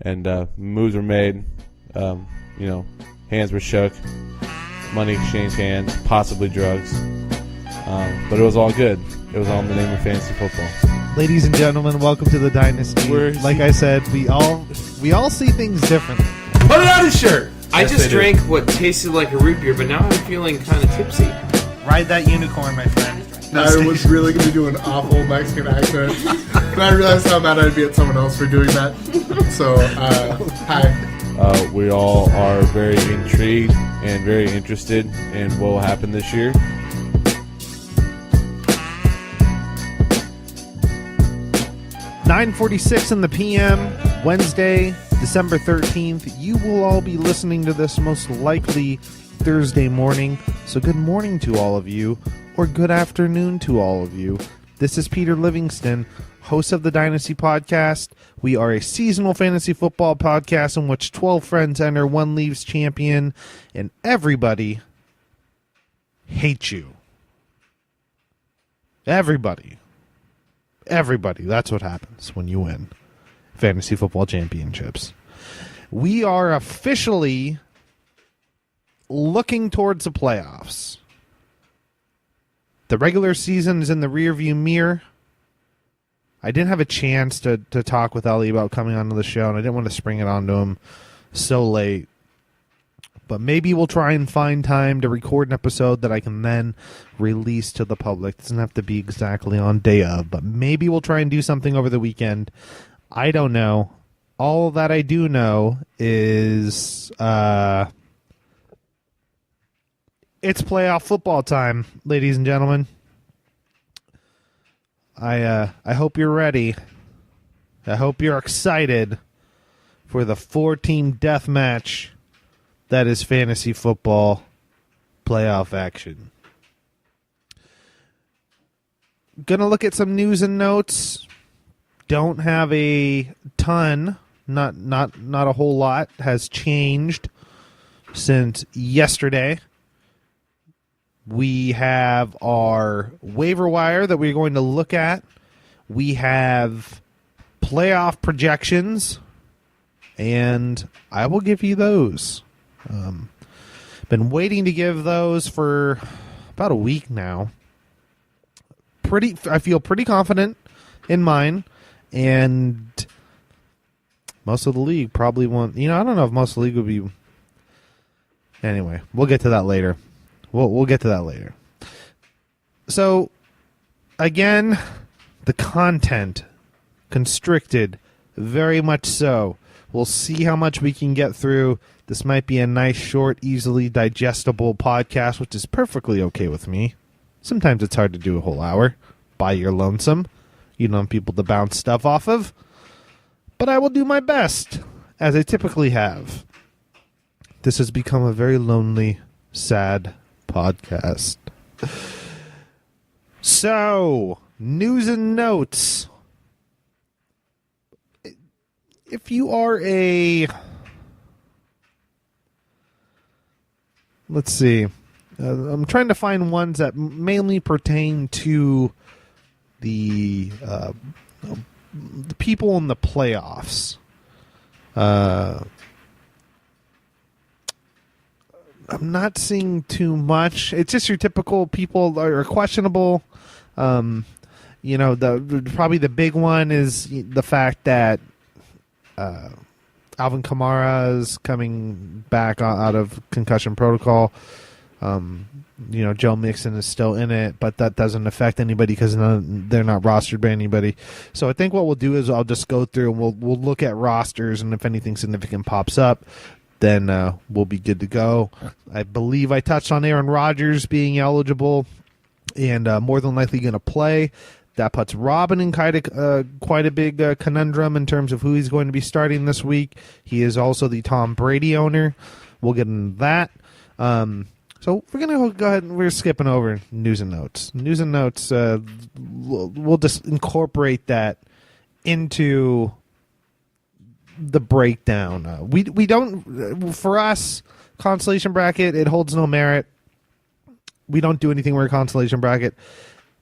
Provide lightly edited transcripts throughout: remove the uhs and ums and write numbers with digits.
and moves were made. Hands were shook, money exchanged hands, possibly drugs. But it was all good. It was all in the name of fantasy football. Ladies and gentlemen, welcome to the Dynasty. Like I said, we all see things differently. Put it on his shirt. I Yes, just they do. drank what tasted like a root beer, but now I'm feeling kind of tipsy. Ride that unicorn, my friend. I was really going to do an awful Mexican accent, but I realized how mad I'd be at someone else for doing that. So, hi. We all are very intrigued and very interested in what will happen this year. (9:46 in the p.m. Wednesday, December 13th. You will all be listening to this most likely Thursday morning. So good morning to all of you, or good afternoon to all of you. This is Peter Livingston, host of the Dynasty podcast. We are a seasonal fantasy football podcast in which 12 friends enter, one leaves champion, and everybody hates you. Everybody, that's what happens when you win fantasy football championships. We are officially looking towards the playoffs. The regular season is in the rearview mirror. I didn't have a chance to talk with Ellie about coming onto the show, and I didn't want to spring it onto him so late. But maybe we'll try and find time to record an episode that I can then release to the public. It doesn't have to be exactly on day of, but maybe we'll try and do something over the weekend. I don't know. All that I do know is it's playoff football time, ladies and gentlemen. I hope you're ready. I hope you're excited for the 4-team death match that is fantasy football playoff action. Gonna look at some news and notes. Don't have a ton. Not a whole lot has changed since yesterday. We have our waiver wire that we're going to look at. We have playoff projections, and I will give you those. Been waiting to give those for about a week now. I feel pretty confident in mine, and most of the league probably won't. I don't know if most of the league would be. Anyway, we'll get to that later. We'll get to that later. So, again, the content constricted, very much so. We'll see how much we can get through. This might be a nice, short, easily digestible podcast, which is perfectly okay with me. Sometimes it's hard to do a whole hour by your lonesome. You don't have people to bounce stuff off of. But I will do my best, as I typically have. This has become a very lonely, sad podcast. So, news and notes. If you are let's see. I'm trying to find ones that mainly pertain to the people in the playoffs. I'm not seeing too much. It's just your typical people are questionable. Probably the big one is the fact that Alvin Kamara is coming back out of concussion protocol. Joe Mixon is still in it, but that doesn't affect anybody because they're not rostered by anybody. So I think what we'll do is I'll just go through and we'll look at rosters, and if anything significant pops up, then we'll be good to go. I believe I touched on Aaron Rodgers being eligible and more than likely going to play. That puts Robin in quite a big conundrum in terms of who he's going to be starting this week. He is also the Tom Brady owner. We'll get into that. So we're going to go ahead and we're skipping over news and notes. News and notes, we'll just incorporate that into the breakdown. We don't, for us, consolation bracket, it holds no merit. We don't do anything with a consolation bracket.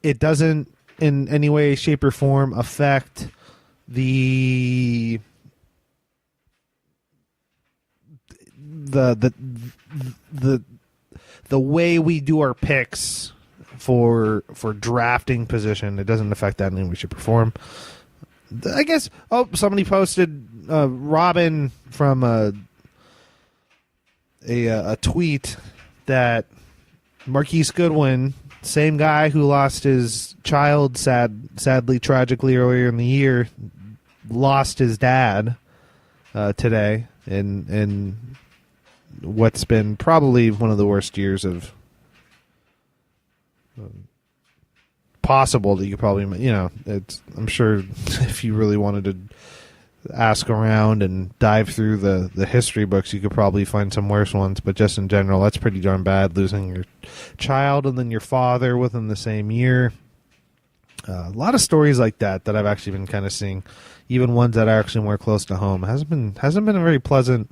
It doesn't in any way, shape, or form affect the the way we do our picks for drafting position, it doesn't affect that, and we should perform. I guess. Oh, somebody posted Robin from a tweet that Marquise Goodwin, same guy who lost his child sadly, tragically earlier in the year, lost his dad today in what's been probably one of the worst years of possible that you probably, I'm sure if you really wanted to ask around and dive through the history books, you could probably find some worse ones, but just in general, that's pretty darn bad, losing your child and then your father within the same year. A lot of stories like that I've actually been kind of seeing, even ones that are actually more close to home. Hasn't been a very pleasant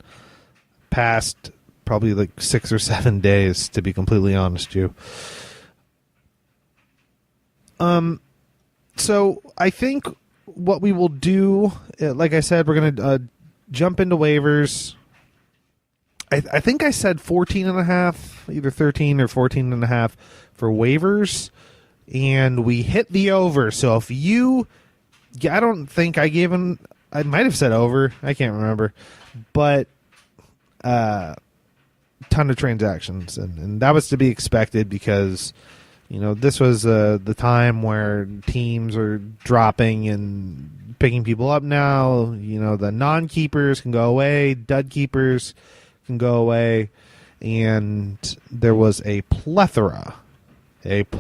past probably like 6 or 7 days, to be completely honest with you. So I think what we will do, like I said, we're going to jump into waivers. I think I said 14.5, either 13 or 14.5 for waivers, and we hit the over. So if you, I don't think I gave him, I might have said over, I can't remember, but ton of transactions, and that was to be expected because this was the time where teams are dropping and picking people up now. The non-keepers can go away, dud keepers can go away, and there was a plethora of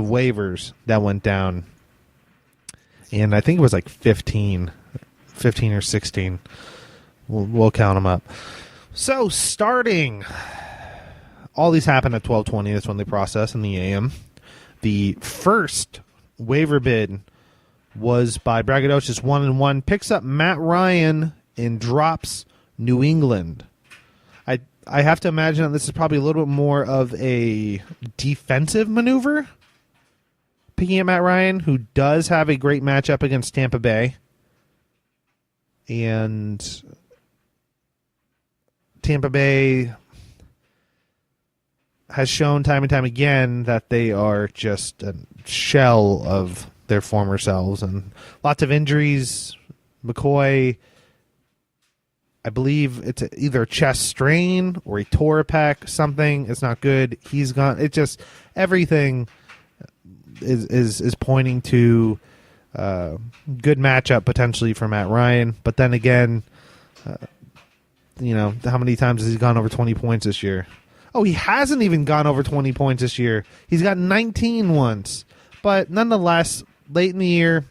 waivers that went down, and I think it was like 15 or 16. We'll count them up. So starting, all these happen at 12:20. That's when they process in the AM. The first waiver bid was by Braggadocious 1-1. Picks up Matt Ryan and drops New England. I have to imagine that this is probably a little bit more of a defensive maneuver. Picking up Matt Ryan, who does have a great matchup against Tampa Bay. And Tampa Bay has shown time and time again that they are just a shell of their former selves, and lots of injuries. McCoy, I believe it's either a chest strain or he tore a pec, something. It's not good. He's gone. It just, everything is pointing to good matchup potentially for Matt Ryan. But then again, how many times has he gone over 20 points this year? Oh, he hasn't even gone over 20 points this year. He's got 19 once. But nonetheless, late in the year,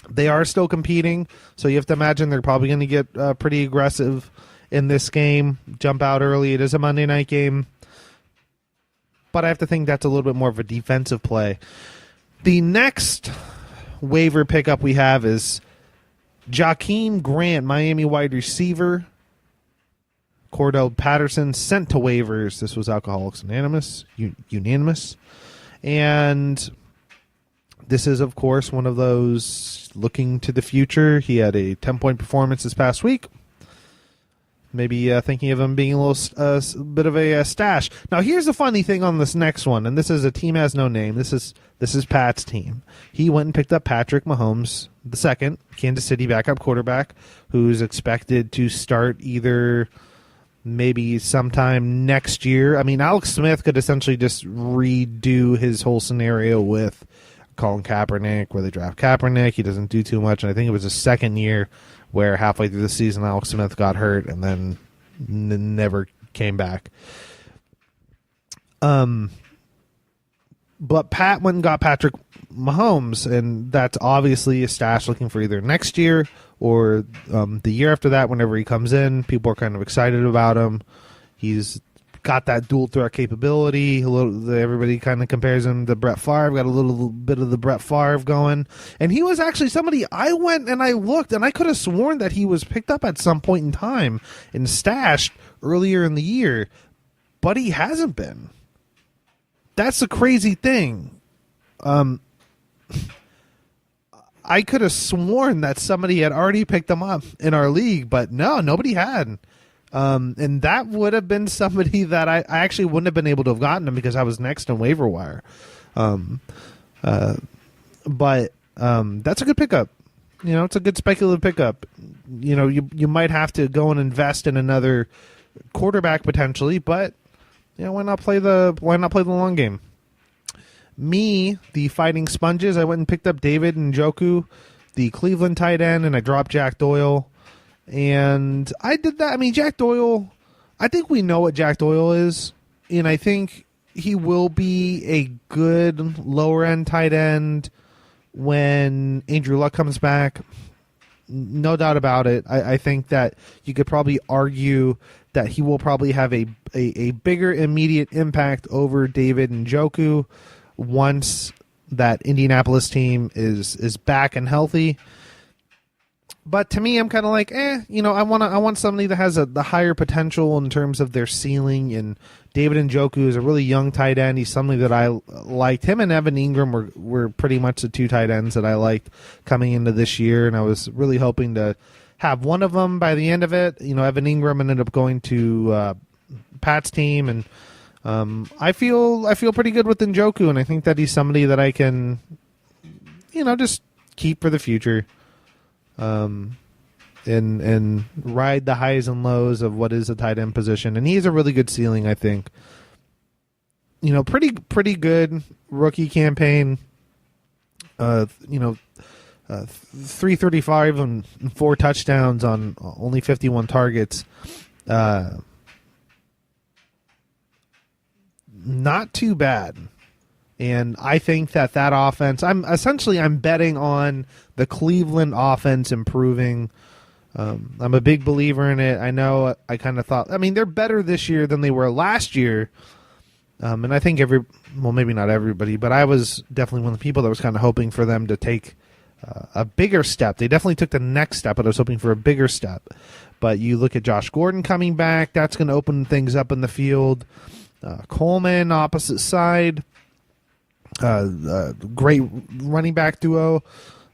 they are still competing. So you have to imagine they're probably going to get pretty aggressive in this game. Jump out early. It is a Monday night game. But I have to think that's a little bit more of a defensive play. The next waiver pickup we have is Jakeem Grant, Miami wide receiver. Cordell Patterson sent to waivers. This was Alcoholics Anonymous, unanimous. And this is, of course, one of those looking to the future. He had a 10-point performance this past week. Maybe thinking of him being a little bit of a stash. Now, here's the funny thing on this next one, and this is a team has no name. This is Pat's team. He went and picked up Patrick Mahomes II, Kansas City backup quarterback, who's expected to start either maybe sometime next year. I mean, Alex Smith could essentially just redo his whole scenario with Colin Kaepernick, where they draft Kaepernick. He doesn't do too much, and I think it was his second year where halfway through the season Alex Smith got hurt and then never came back. But Pat went and got Patrick Mahomes, and that's obviously a stash looking for either next year or the year after that whenever he comes in. People are kind of excited about him. He's got that dual threat capability. Everybody kind of compares him to Brett Favre. Got a little bit of the Brett Favre going. And he was actually somebody I went and I looked, and I could have sworn that he was picked up at some point in time and stashed earlier in the year. But he hasn't been. That's the crazy thing. I could have sworn that somebody had already picked him up in our league, but no, nobody had. And that would have been somebody that I actually wouldn't have been able to have gotten him because I was next on waiver wire. But that's a good pickup. You know, it's a good speculative pickup. You know, you might have to go and invest in another quarterback potentially, but you know, why not play the long game? Me, the Fighting Sponges, I went and picked up David Njoku, the Cleveland tight end, and I dropped Jack Doyle. And I did that. I mean, Jack Doyle, I think we know what Jack Doyle is, and I think he will be a good lower-end tight end when Andrew Luck comes back. No doubt about it. I think that you could probably argue that he will probably have a bigger immediate impact over David Njoku once that Indianapolis team is back and healthy. But to me, I'm kind of like, you know, I want somebody that has the higher potential in terms of their ceiling. And David Njoku is a really young tight end. He's somebody that I liked. Him and Evan Ingram were pretty much the two tight ends that I liked coming into this year. And I was really hoping to have one of them by the end of it. You know, Evan Ingram ended up going to Pat's team, and I feel pretty good with Njoku, and I think that he's somebody that I can, you know, just keep for the future. And ride the highs and lows of what is a tight end position, and he's a really good ceiling, I think. You know, pretty good rookie campaign. 335 and 4 touchdowns on only 51 targets. Not too bad. And I think that offense, I'm betting on the Cleveland offense improving. I'm a big believer in it. I know I kind of thought, I mean, they're better this year than they were last year. And I think maybe not everybody, but I was definitely one of the people that was kind of hoping for them to take a bigger step. They definitely took the next step, but I was hoping for a bigger step. But you look at Josh Gordon coming back, that's going to open things up in the field. Coleman, opposite side. Great running back duo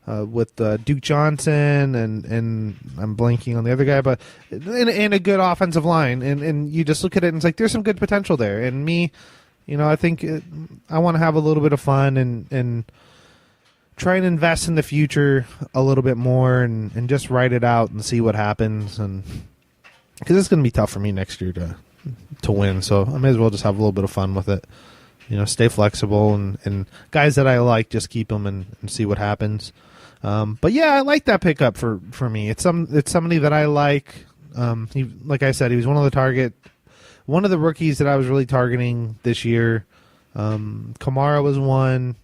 with Duke Johnson and I'm blanking on the other guy, but and a good offensive line, and you just look at it and it's like there's some good potential there. And me, you know, I think I want to have a little bit of fun and try and invest in the future a little bit more and just write it out and see what happens, and because it's going to be tough for me next year to win, so I may as well just have a little bit of fun with it. You know, stay flexible, and guys that I like, just keep them and see what happens. But yeah, I like that pickup for me. It's somebody that I like. Like I said, he was one of the rookies that I was really targeting this year. Kamara was one.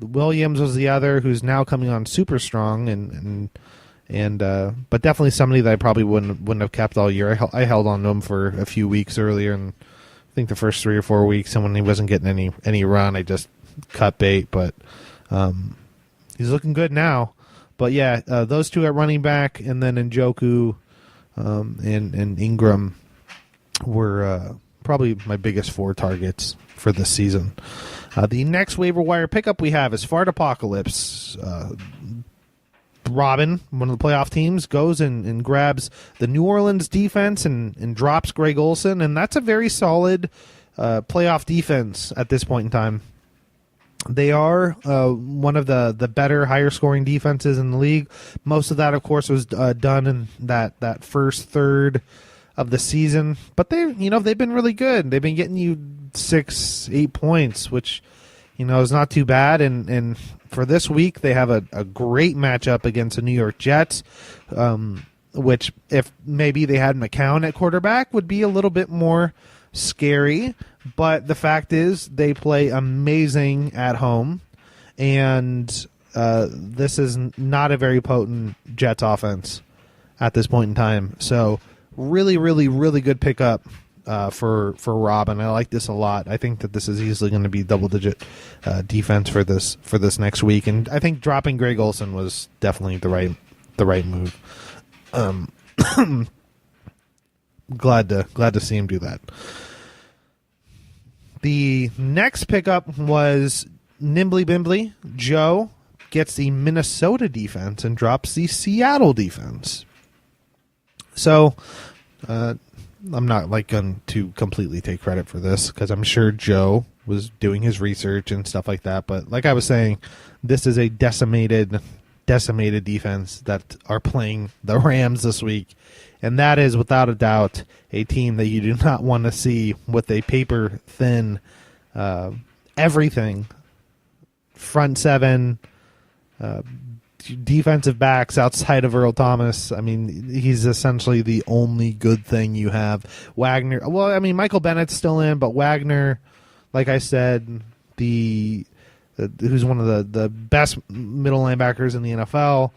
Williams was the other, who's now coming on super strong, but definitely somebody that I probably wouldn't have kept all year. I held on to him for a few weeks earlier, and I think the first 3 or 4 weeks, and when he wasn't getting any run, I just cut bait. But he's looking good now. But yeah, those two at running back, and then Njoku and Ingram were probably my biggest 4 targets for this season. The next waiver wire pickup we have is Fart Apocalypse. Robin, one of the playoff teams, goes and grabs the New Orleans defense and drops Greg Olsen, and that's a very solid playoff defense at this point in time. They are one of the better, higher-scoring defenses in the league. Most of that, of course, was done in that first third of the season, but they've been really good. They've been getting you 6-8 points, which is not too bad. And for this week, they have a great matchup against the New York Jets, which if maybe they had McCown at quarterback would be a little bit more scary. But the fact is they play amazing at home, and this is not a very potent Jets offense at this point in time. So really, really, really good pickup for Robin. I like this a lot. I think that this is easily going to be double-digit defense for this next week, and I think dropping Greg Olsen was definitely the right move. Glad to see him do that. The next pickup was Nimbly Bimbly Joe gets the Minnesota defense and drops the Seattle defense. So I'm not going to completely take credit for this because I'm sure Joe was doing his research and stuff like that. But like I was saying, this is a decimated defense that are playing the Rams this week. And that is, without a doubt, a team that you do not want to see with a paper-thin everything. Front seven, defensive backs outside of Earl Thomas. I mean, he's essentially the only good thing you have. Wagner, well, I mean, Michael Bennett's still in, but Wagner, like I said, who's one of the best middle linebackers in the NFL,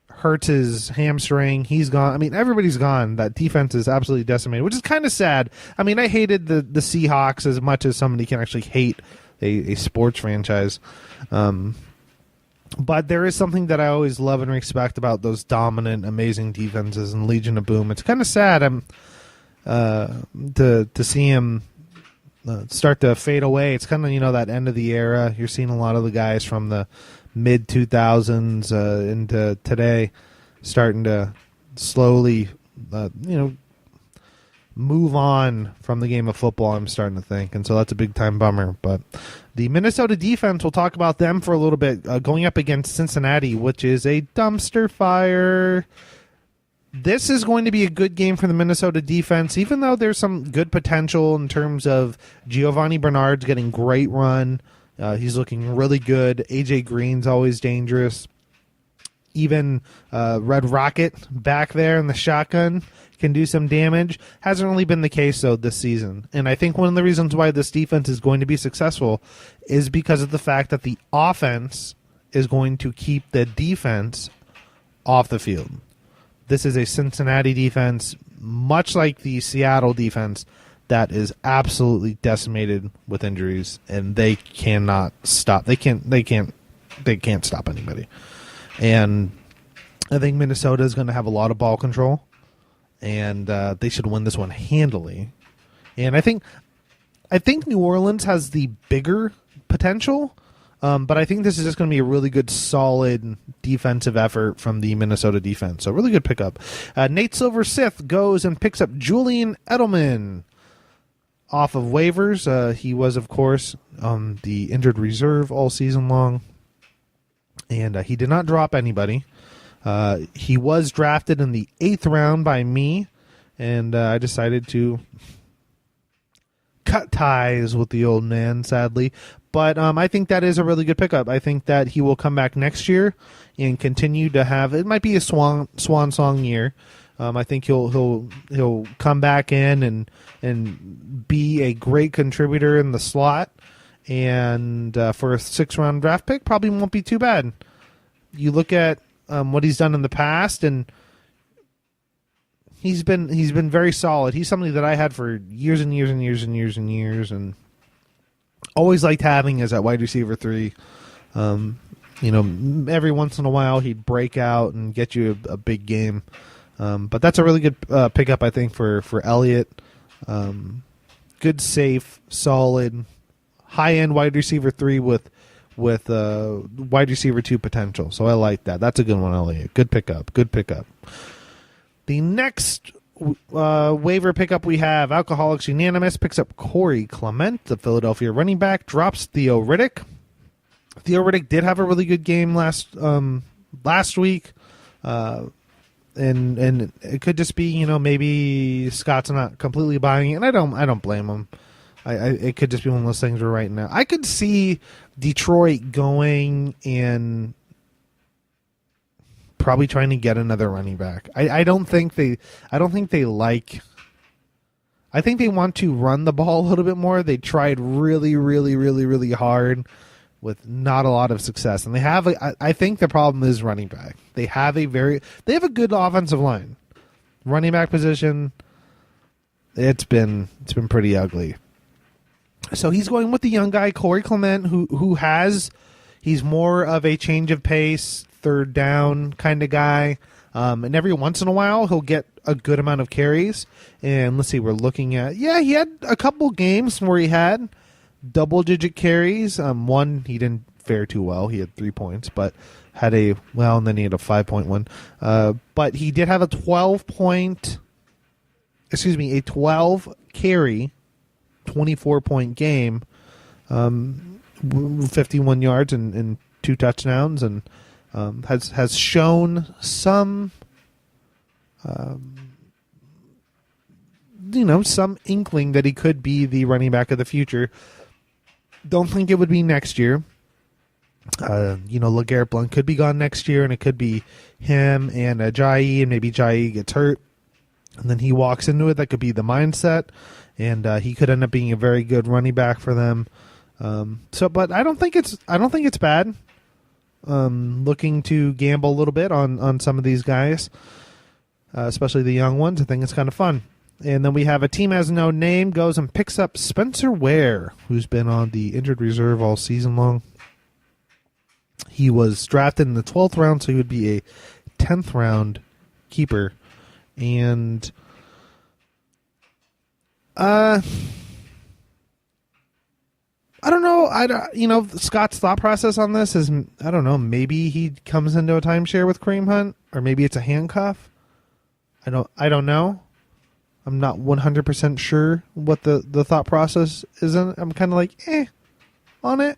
hurts his hamstring. He's gone. I mean, everybody's gone. That defense is absolutely decimated, which is kind of sad. I mean, I hated the Seahawks as much as somebody can actually hate a sports franchise. But there is something that I always love and respect about those dominant, amazing defenses and Legion of Boom. It's kind of sad to see him start to fade away. It's kind of, that end of the era. You're seeing a lot of the guys from the mid 2000s into today starting to slowly, move on from the game of football, I'm starting to think. And so that's a big time bummer. But the Minnesota defense, we'll talk about them for a little bit, going up against Cincinnati, which is a dumpster fire. This is going to be a good game for the Minnesota defense, even though there's some good potential in terms of Giovanni Bernard's getting great run. He's looking really good. AJ Green's always dangerous. Even Red Rocket back there in the shotgun can do some damage. Hasn't really been the case, though, this season. And I think one of the reasons why this defense is going to be successful is because of the fact that the offense is going to keep the defense off the field. This is a Cincinnati defense, much like the Seattle defense, that is absolutely decimated with injuries, and they cannot stop. They can't stop anybody. And I think Minnesota is going to have a lot of ball control, and they should win this one handily. And I think New Orleans has the bigger potential, but I think this is just going to be a really good, solid defensive effort from the Minnesota defense. So really good pickup. Nate Silver-Sith goes and picks up Julian Edelman off of waivers. He was, of course, on the injured reserve all season long, and he did not drop anybody. He was drafted in the 8th round by me, and I decided to cut ties with the old man, sadly. But I think that is a really good pickup. I think that he will come back next year and continue to have, it might be a swan song year. I think he'll come back in and be a great contributor in the slot, and for a 6th round draft pick, probably won't be too bad. You look at what he's done in the past, and he's been very solid. He's somebody that I had for years and years and years and years and years, and always liked having as that wide receiver 3. Every once in a while he'd break out and get you a big game. But that's a really good pickup, I think, for Elliott. Good, safe, solid, high-end wide receiver 3 with wide receiver 2 potential. So I like that. That's a good one, Elliott. Good pickup. The next waiver pickup we have, Alcoholics Unanimous picks up Corey Clement, the Philadelphia running back, drops Theo Riddick. Theo Riddick did have a really good game last week. And it could just be, maybe Scott's not completely buying it, and I don't blame him. It could just be one of those things where right now I could see Detroit going and probably trying to get another running back. I think they want to run the ball a little bit more. They tried really, really, really, really hard with not a lot of success, and I think the problem is running back. They have a good offensive line. Running back position, it's been pretty ugly. So he's going with the young guy Corey Clement, he's more of a change of pace, 3rd down kind of guy, and every once in a while he'll get a good amount of carries. And let's see, we're looking at he had a couple games where he had double-digit carries. One he didn't fare too well. He had 3 points, but had and then he had a 5.1. But he did have a 12 carry, 24-point game, 51 yards and 2 touchdowns, and has shown some, some inkling that he could be the running back of the future. Don't think it would be next year. LeGarrette Blount could be gone next year, and it could be him and Ajayi, and maybe Ajayi gets hurt, and then he walks into it. That could be the mindset, and he could end up being a very good running back for them. But I don't think it's bad. Looking to gamble a little bit on some of these guys, especially the young ones. I think it's kind of fun. And then we have a team has no name goes and picks up Spencer Ware, who's been on the injured reserve all season long. He was drafted in the 12th round, so he would be a 10th round keeper. And I don't know. Scott's thought process on this is, I don't know, maybe he comes into a timeshare with Kareem Hunt, or maybe it's a handcuff. I don't know. I'm not 100% sure what the thought process is. I'm kind of like, on it.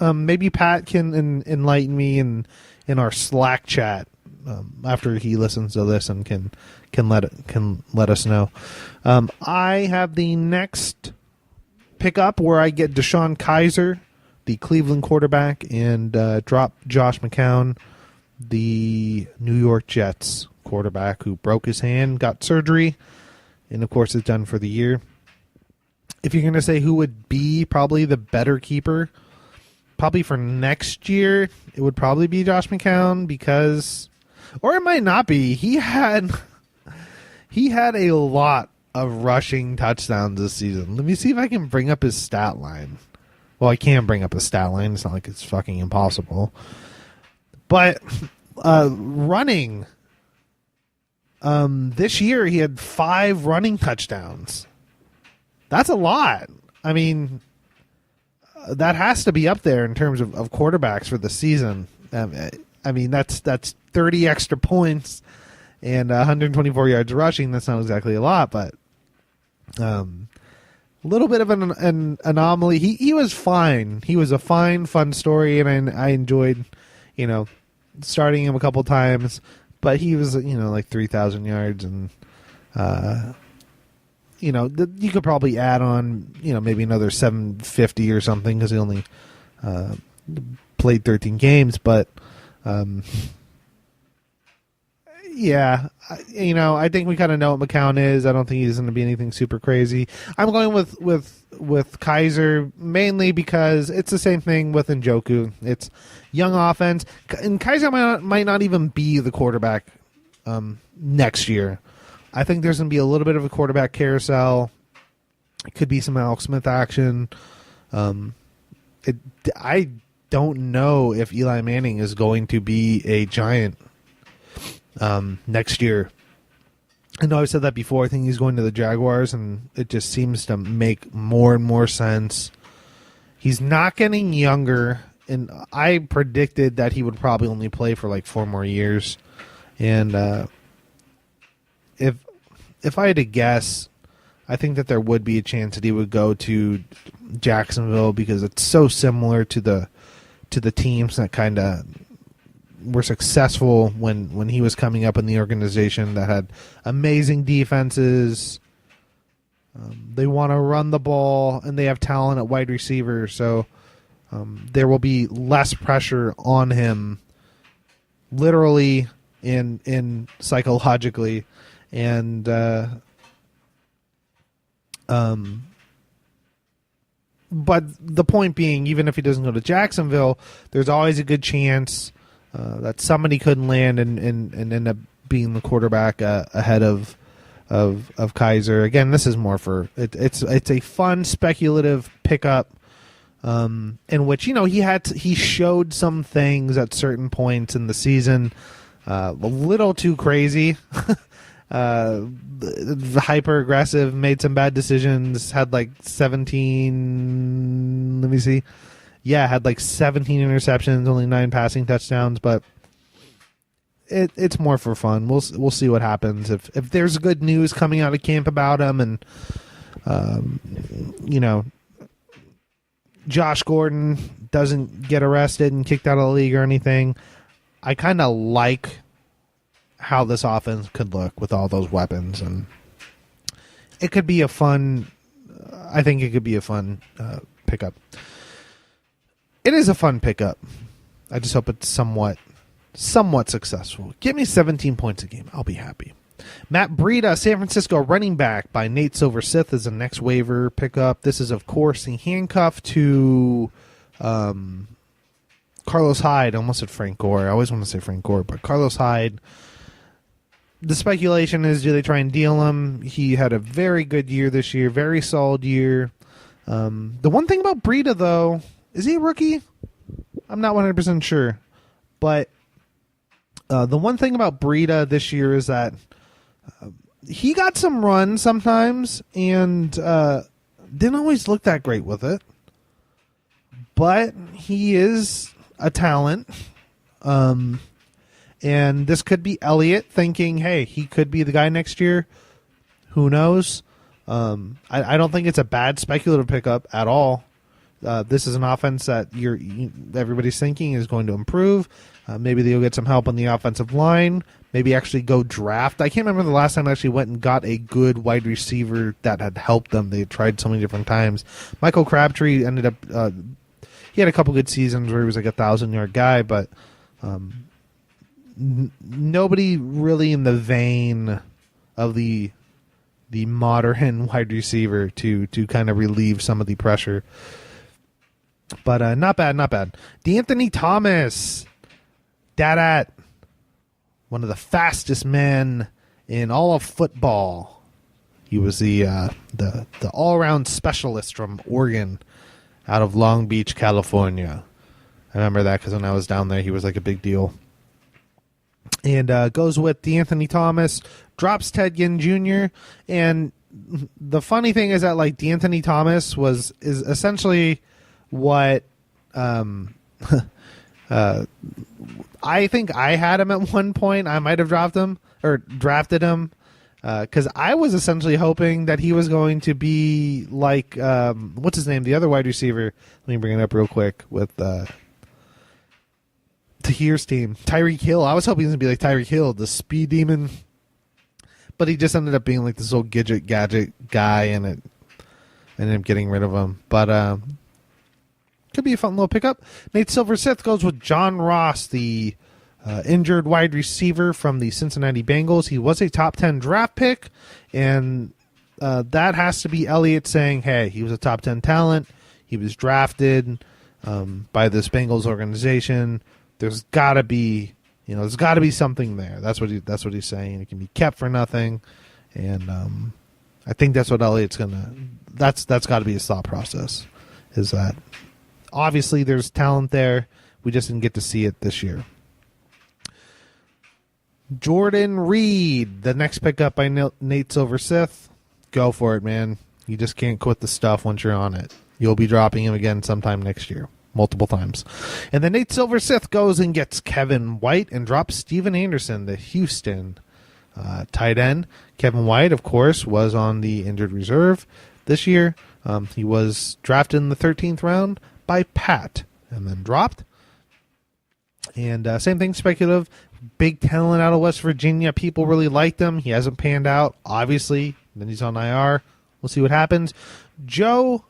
Maybe Pat can enlighten me in our Slack chat after he listens to this and can let us know. I have the next pickup where I get Deshaun Kiser, the Cleveland quarterback, and drop Josh McCown, the New York Jets quarterback who broke his hand, got surgery, and of course is done for the year. If you're going to say who would be probably the better keeper, probably for next year, it would probably be Josh McCown or it might not be. He had a lot of rushing touchdowns this season. Let me see if I can bring up his stat line. Well, I can bring up his stat line. It's not like it's fucking impossible. But running, this year he had 5 running touchdowns. That's a lot. I mean, that has to be up there in terms of quarterbacks for the season. I mean, that's 30 extra points and 124 yards rushing. That's not exactly a lot, but a little bit of an anomaly. He was fine. He was a fun story, and I enjoyed, starting him a couple times. But he was, like 3,000 yards, and you could probably add on, maybe another 750 or something because he only played 13 games. But yeah, I think we kind of know what McCown is. I don't think he's going to be anything super crazy. I'm going with Kiser mainly because it's the same thing with Njoku. It's young offense, and Kiser might not even be the quarterback next year. I think there's going to be a little bit of a quarterback carousel. It could be some Alex Smith action. I don't know if Eli Manning is going to be a Giant next year. I know I've said that before. I think he's going to the Jaguars, and it just seems to make more and more sense. He's not getting younger, and I predicted that he would probably only play for like 4 more years. And if I had to guess, I think that there would be a chance that he would go to Jacksonville because it's so similar to the teams that kind of were successful when he was coming up in the organization that had amazing defenses. They want to run the ball, and they have talent at wide receiver, so there will be less pressure on him, literally and psychologically. And but the point being, even if he doesn't go to Jacksonville, there's always a good chance that somebody could land and end up being the quarterback ahead of Kiser. Again, this is more for it's a fun speculative pickup in which he showed some things at certain points in the season, a little too crazy. Hyper aggressive, made some bad decisions, had like 17 had like 17 interceptions, only 9 passing touchdowns, but it's more for fun. We'll see what happens if there's good news coming out of camp about him, and Josh Gordon doesn't get arrested and kicked out of the league or anything. I kind of like how this offense could look with all those weapons, and it could be a fun. I think it could be a fun pickup. It is a fun pickup. I just hope it's somewhat successful. Give me 17 points a game. I'll be happy. Matt Breida, San Francisco running back by Nate Silver-Sith, is the next waiver pickup. This is, of course, the handcuff to Carlos Hyde. I almost said Frank Gore. I always want to say Frank Gore, but Carlos Hyde. The speculation is, do they try and deal him? He had a very good year this year, very solid year. The one thing about Breida, though, is he a rookie? I'm not 100% sure. But the one thing about Breida this year is that he got some run sometimes and didn't always look that great with it. But he is a talent. And this could be Elliott thinking, hey, he could be the guy next year. Who knows? I don't think it's a bad speculative pickup at all. This is an offense that everybody's thinking is going to improve. Maybe they'll get some help on the offensive line. Maybe actually go draft. I can't remember the last time I actually went and got a good wide receiver that had helped them. They tried so many different times. Michael Crabtree ended up he had a couple good seasons where he was like a 1,000-yard guy, but nobody really in the vein of the modern wide receiver to kind of relieve some of the pressure. But not bad. DeAnthony Thomas, Dadat, one of the fastest men in all of football. He was the all-around specialist from Oregon, out of Long Beach, California. I remember that because when I was down there, he was like a big deal. And goes with DeAnthony Thomas, drops Ted Ginn Jr. And the funny thing is that like DeAnthony Thomas is essentially what I think I had him at one point. I might have dropped him or drafted him because I was essentially hoping that he was going to be like what's his name, the other wide receiver. Let me bring it up real quick with Tahir's team, Tyreek Hill. I was hoping he was going to be like Tyreek Hill, the speed demon, but he just ended up being like this old gadget guy, and it ended up getting rid of him. But could be a fun little pickup. Nate Silver-Sith goes with John Ross, the injured wide receiver from the Cincinnati Bengals. He was a top 10 draft pick, and that has to be Elliott saying, hey, he was a top 10 talent. He was drafted by this Bengals organization. There's got to be, there's got to be something there. That's what he's saying. It can be kept for nothing, and I think that's what Elliott's gonna. That's got to be his thought process. Is that obviously there's talent there. We just didn't get to see it this year. Jordan Reed, the next pickup by Nate Silver-Sith. Go for it, man. You just can't quit the stuff once you're on it. You'll be dropping him again sometime next year. Multiple times. And then Nate Silver-Sith goes and gets Kevin White and drops Steven Anderson, the Houston tight end. Kevin White, of course, was on the injured reserve this year. He was drafted in the 13th round by Pat and then dropped. And same thing, speculative. Big talent out of West Virginia. People really liked him. He hasn't panned out, obviously. Then he's on IR. We'll see what happens. Joe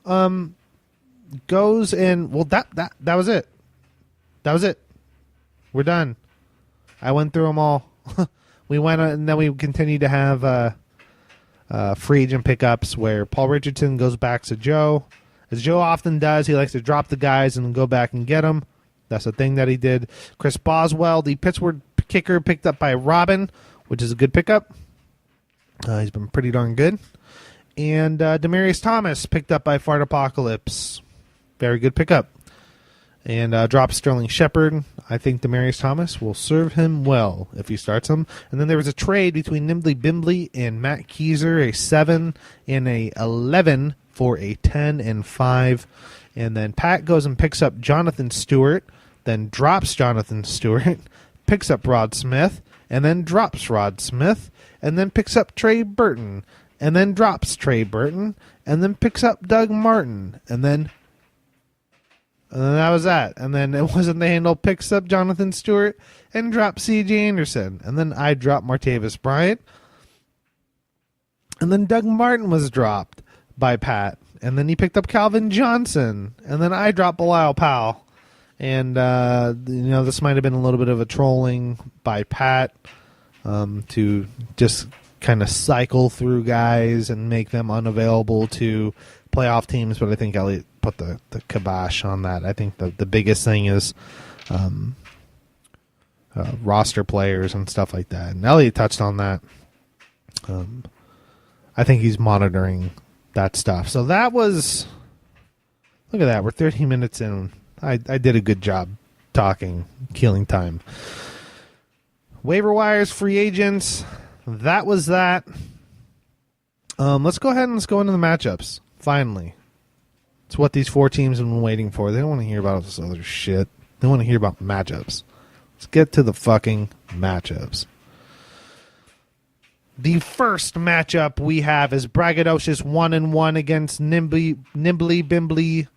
goes and that was it. That was it. We're done. I went through them all. We went and then we continued to have free agent pickups where Paul Richardson goes back to Joe. As Joe often does, he likes to drop the guys and then go back and get them. That's the thing that he did. Chris Boswell, the Pittsburgh kicker, picked up by Robin, which is a good pickup. He's been pretty darn good. And Demaryius Thomas picked up by Fart Apocalypse. Very good pickup. And dropped Sterling Shepard. I think Demaryius Thomas will serve him well if he starts him. And then there was a trade between Nimbly Bimbly and Matt Kiser, a 7 and a 11 for a 10-5. And then Pat goes and picks up Jonathan Stewart, then drops Jonathan Stewart, picks up Rod Smith, and then drops Rod Smith, and then picks up Trey Burton, and then drops Trey Burton, and then picks up Doug Martin, and then that was that. And then it wasn't the handle, picks up Jonathan Stewart and drops C.J. Anderson. And then I dropped Martavis Bryant. And then Doug Martin was dropped by Pat. And then he picked up Calvin Johnson. And then I dropped Bilal Powell. And, this might have been a little bit of a trolling by Pat to just kind of cycle through guys and make them unavailable to playoff teams. But I think Elliot put the kibosh on that. I think the biggest thing is roster players and stuff like that. And Elliot touched on that. I think he's monitoring that stuff. So that was... Look at that. We're 13 minutes in. I did a good job talking, killing time. Waiver wires, free agents. That was that. Let's go ahead and let's go into the matchups. Finally. It's what these four teams have been waiting for. They don't want to hear about this other shit. They want to hear about matchups. Let's get to the fucking matchups. The first matchup we have is Braggadocious 1-1 against Nimbly Bimbly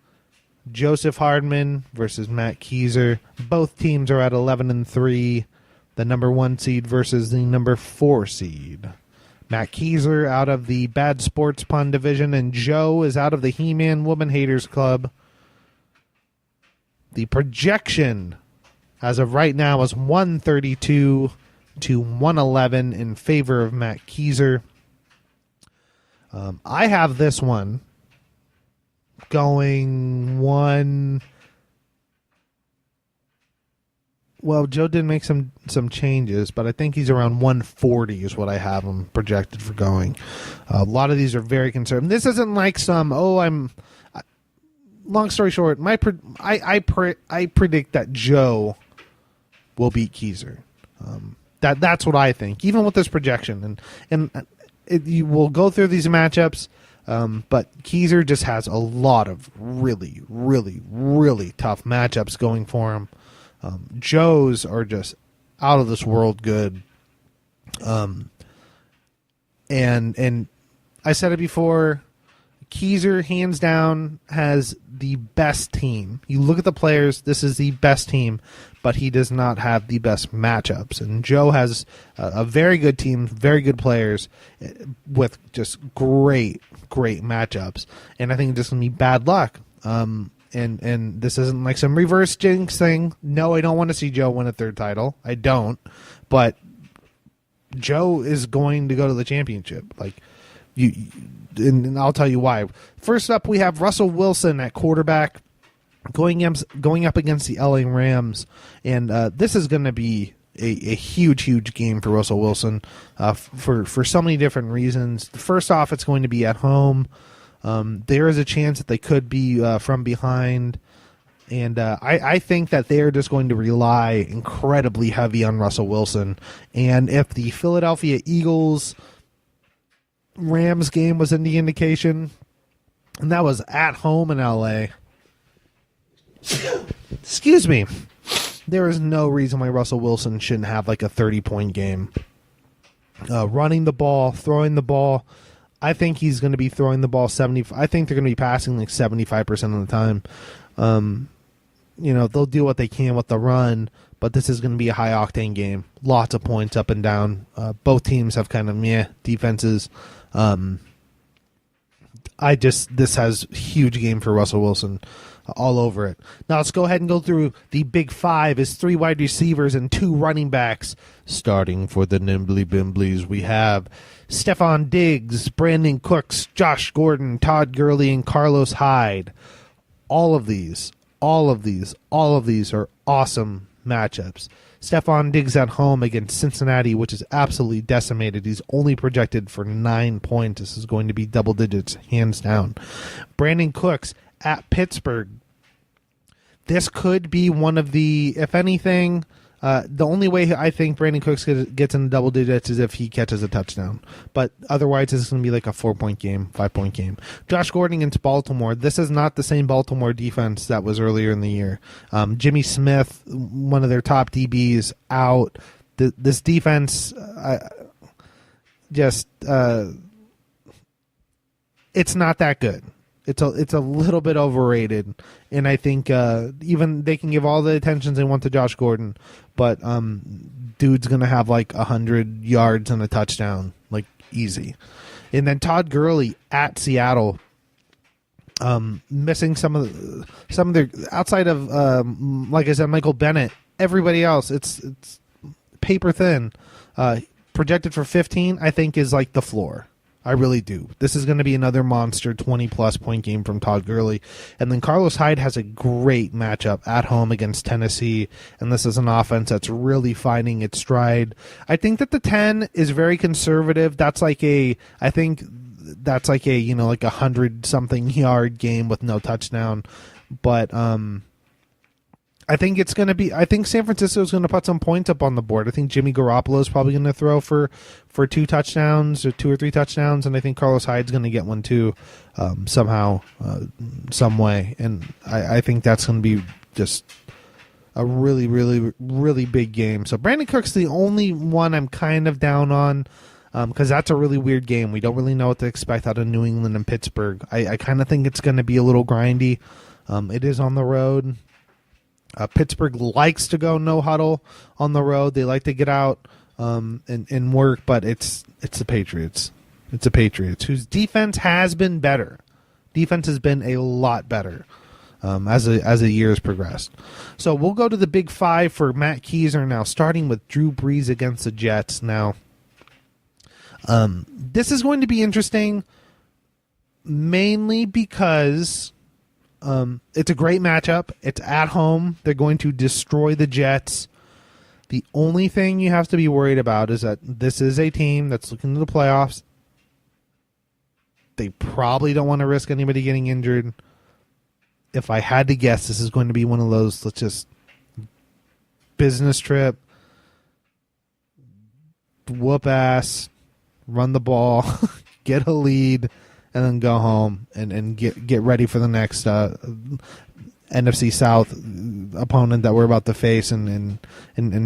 Joseph Hardman versus Matt Kiser. Both teams are at 11-3. The number 1 seed versus the number 4 seed. Matt Kiser out of the Bad Sports Pun division, and Joe is out of the He-Man Woman Haters Club. The projection as of right now is 132 to 111 in favor of Matt Kiser. I have this one going one... Well, Joe did make some changes, but I think he's around 140 is what I have him projected for going. A lot of these are very conservative. This isn't like some, long story short, I predict that Joe will beat Kiser. That's what I think, even with this projection. And you will go through these matchups, but Kiser just has a lot of really, really, really tough matchups going for him. Joe's are just out of this world good. And I said it before, Kiser hands down has the best team. You look at the players, this is the best team, but he does not have the best matchups. And Joe has a very good team, very good players with just great matchups. And I think it's just going to be bad luck. And this isn't like some reverse jinx thing. No, I don't want to see Joe win a third title. I don't. But Joe is going to go to the championship. And I'll tell you why. First up, we have Russell Wilson at quarterback going up against the LA Rams. And this is going to be a huge game for Russell Wilson for so many different reasons. First off, it's going to be at home. There is a chance that they could be from behind, and I think that they are just going to rely incredibly heavy on Russell Wilson. And if the Philadelphia Eagles-Rams game was any indication, and that was at home in LA, excuse me, there is no reason why Russell Wilson shouldn't have like a 30-point game. Running the ball, throwing the ball. I think he's going to be throwing the ball 70. I think they're going to be passing like 75% of the time. They'll do what they can with the run, but this is going to be a high octane game. Lots of points up and down. Both teams have kind of meh defenses. This has huge game for Russell Wilson all over it. Now let's go ahead and go through the big five. Is 3 wide receivers and 2 running backs. Starting for the Nimbly Bimblies, we have Stephon Diggs, Brandon Cooks, Josh Gordon, Todd Gurley, and Carlos Hyde. All of these are awesome matchups. Stephon Diggs at home against Cincinnati, which is absolutely decimated. He's only projected for 9 points. This is going to be double digits, hands down. Brandon Cooks at Pittsburgh. This could be one of the, if anything, The only way I think Brandon Cooks gets in double digits is if he catches a touchdown. But otherwise, it's going to be like a 4-point game, 5-point game. Josh Gordon against Baltimore. This is not the same Baltimore defense that was earlier in the year. Jimmy Smith, one of their top DBs, out. This defense, it's not that good. It's a little bit overrated, and I think even they can give all the attention they want to Josh Gordon, but dude's gonna have like 100 yards and a touchdown, like easy. And then Todd Gurley at Seattle, missing some of their outside of like I said, Michael Bennett. Everybody else, it's paper thin. Projected for 15, I think is like the floor. I really do. This is going to be another monster 20-plus point game from Todd Gurley. And then Carlos Hyde has a great matchup at home against Tennessee, and this is an offense that's really finding its stride. I think that the 10 is very conservative. That's like a 100-something yard game with no touchdown. But I think it's going to be. I think San Francisco is going to put some points up on the board. I think Jimmy Garoppolo is probably going to throw for 2 touchdowns or 2 or 3 touchdowns, and I think Carlos Hyde's going to get one too, somehow, some way. And I think that's going to be just a really, really, really big game. So Brandon Cook's the only one I'm kind of down on, because that's a really weird game. We don't really know what to expect out of New England and Pittsburgh. I kind of think it's going to be a little grindy. It is on the road. Pittsburgh likes to go no huddle on the road. They like to get out and work, but it's the Patriots. It's the Patriots, whose defense has been better. Defense has been a lot better as the years progressed. So we'll go to the Big Five for Matt Kiser now, starting with Drew Brees against the Jets. Now, this is going to be interesting, mainly because it's a great matchup. It's at home. They're going to destroy the Jets. The only thing you have to be worried about is that this is a team that's looking to the playoffs. They probably don't want to risk anybody getting injured. If I had to guess, this is going to be one of those, let's just business trip, whoop ass, run the ball, get a lead, and then go home and get ready for the next NFC South opponent that we're about to face and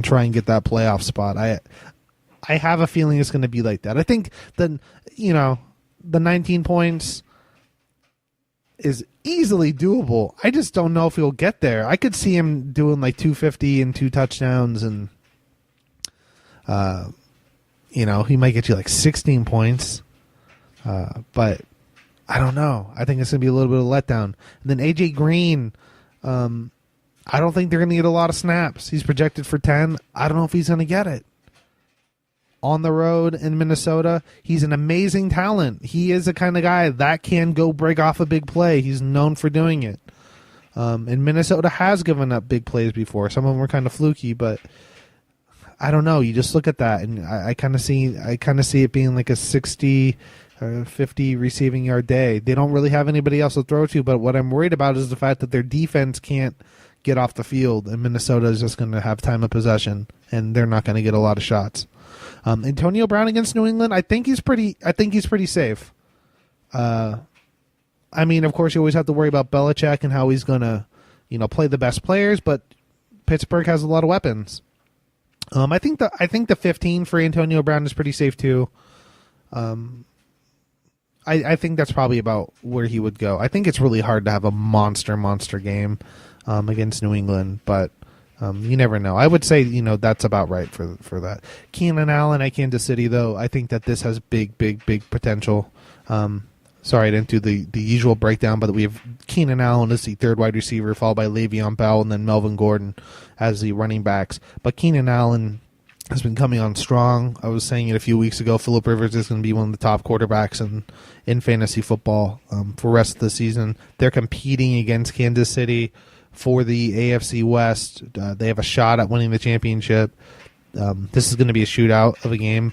try and get that playoff spot. I have a feeling it's going to be like that. I think the 19 points is easily doable. I just don't know if he'll get there. I could see him doing like 250 and 2 touchdowns, and he might get you like 16 points. But I don't know. I think it's going to be a little bit of a letdown. And then A.J. Green, I don't think they're going to get a lot of snaps. He's projected for 10. I don't know if he's going to get it. On the road in Minnesota, he's an amazing talent. He is the kind of guy that can go break off a big play. He's known for doing it. And Minnesota has given up big plays before. Some of them were kind of fluky, but I don't know. You just look at that, and I kind of see it being like a 60 or 50 receiving yard day. They don't really have anybody else to throw to, but what I'm worried about is the fact that their defense can't get off the field, and Minnesota is just going to have time of possession, and they're not going to get a lot of shots. Antonio Brown against New England, I think he's pretty safe. Of course, you always have to worry about Belichick and how he's going to, play the best players, but Pittsburgh has a lot of weapons. I think the 15 for Antonio Brown is pretty safe too. I think that's probably about where he would go. I think it's really hard to have a monster game against New England, but you never know. I would say that's about right for that. Keenan Allen at Kansas City, though, I think that this has big potential. Sorry, I didn't do the usual breakdown, but we have Keenan Allen as the third wide receiver, followed by Le'Veon Bell, and then Melvin Gordon as the running backs. But Keenan Allen has been coming on strong. I was saying it a few weeks ago. Phillip Rivers is going to be one of the top quarterbacks in fantasy football for the rest of the season. They're competing against Kansas City for the AFC West. They have a shot at winning the championship. This is going to be a shootout of a game.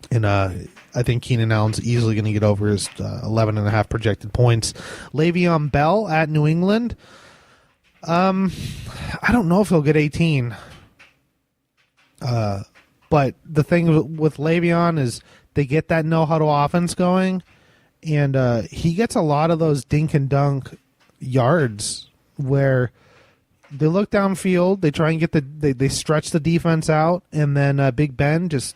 And I think Keenan Allen's easily going to get over his 11.5 projected points. Le'Veon Bell at New England. I don't know if he'll get 18. But the thing with Le'Veon is they get that no-huddle offense going, and he gets a lot of those dink and dunk yards where they look downfield, they try and get they stretch the defense out, and then Big Ben just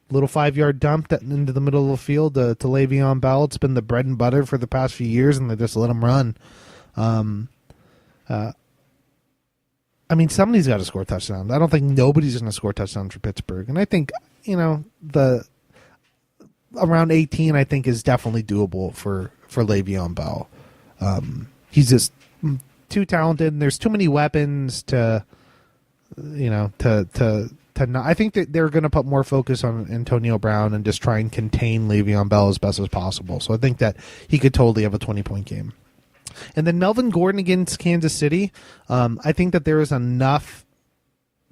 little 5-yard dump into the middle of the field to Le'Veon Bell. It's been the bread and butter for the past few years, and they just let him run. I mean, somebody's got to score touchdowns. I don't think nobody's going to score touchdowns for Pittsburgh. And I think, the around 18, I think, is definitely doable for Le'Veon Bell. He's just too talented, and there's too many weapons to not. I think that they're going to put more focus on Antonio Brown and just try and contain Le'Veon Bell as best as possible. So I think that he could totally have a 20-point game. And then Melvin Gordon against Kansas City. I think that there is enough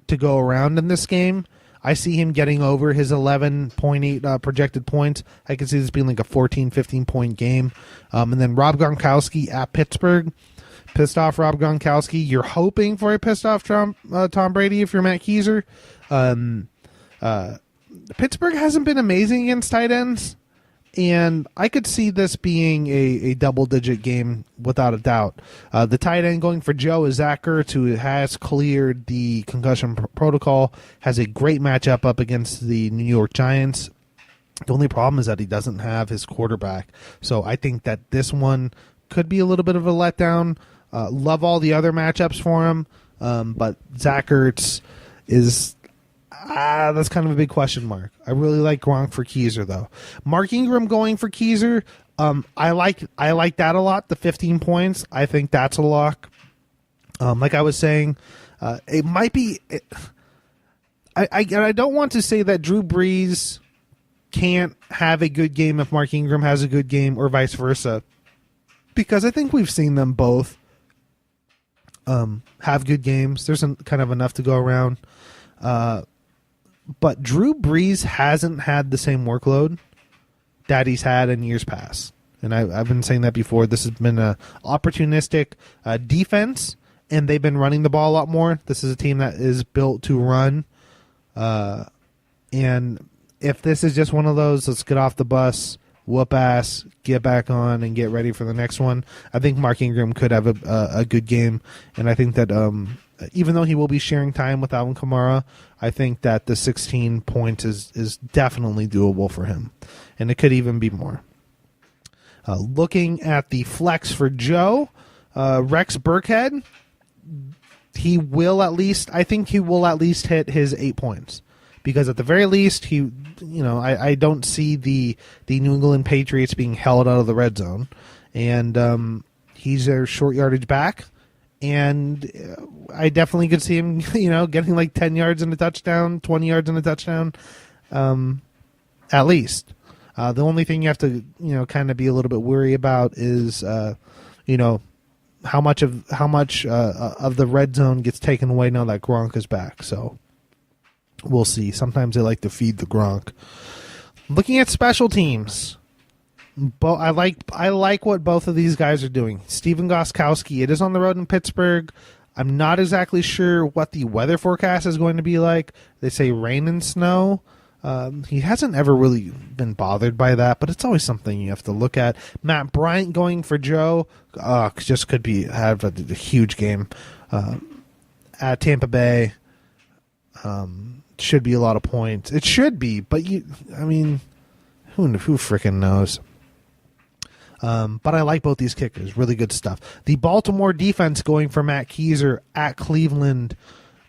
to go around in this game. I see him getting over his 11.8 projected points. I can see this being like a 14, 15-point game. And then Rob Gronkowski at Pittsburgh. Pissed off Rob Gronkowski. You're hoping for a pissed off Tom Brady if you're Matt Kiser. Pittsburgh hasn't been amazing against tight ends. And I could see this being a double-digit game without a doubt. The tight end going for Joe is Zach Ertz, who has cleared the concussion protocol, has a great matchup up against the New York Giants. The only problem is that he doesn't have his quarterback. So I think that this one could be a little bit of a letdown. Love all the other matchups for him, but Zach Ertz is... that's kind of a big question mark. I really like Gronk for Kiser, though. Mark Ingram going for Kiser. I like that a lot. The 15 points. I think that's a lock. Like I was saying, it might be. I don't want to say that Drew Brees can't have a good game if Mark Ingram has a good game, or vice versa, because I think we've seen them both have good games. There's kind of enough to go around. But Drew Brees hasn't had the same workload that he's had in years past. And I've been saying that before. This has been an opportunistic defense, and they've been running the ball a lot more. This is a team that is built to run. And if this is just one of those, let's get off the bus, whoop ass, get back on, and get ready for the next one, I think Mark Ingram could have a good game. And I think that even though he will be sharing time with Alvin Kamara, I think that the 16 points is definitely doable for him. And it could even be more. Looking at the flex for Joe, Rex Burkhead, I think he will at least hit his 8 points. Because at the very least, I don't see the New England Patriots being held out of the red zone. And he's their short yardage back. And I definitely could see him, getting like 10 yards in a touchdown, 20 yards in a touchdown, at least. The only thing you have to, kind of be a little bit worried about is, how much of the red zone gets taken away now that Gronk is back. So we'll see. Sometimes they like to feed the Gronk. Looking at special teams. I like what both of these guys are doing. Steven Gostkowski, it is on the road in Pittsburgh. I'm not exactly sure what the weather forecast is going to be like. They say rain and snow. He hasn't ever really been bothered by that, but it's always something you have to look at. Matt Bryant going for Joe, just could have a huge game at Tampa Bay. Should be a lot of points. It should be, but who freaking knows? But I like both these kickers. Really good stuff. The Baltimore defense going for Matt Kiser at Cleveland,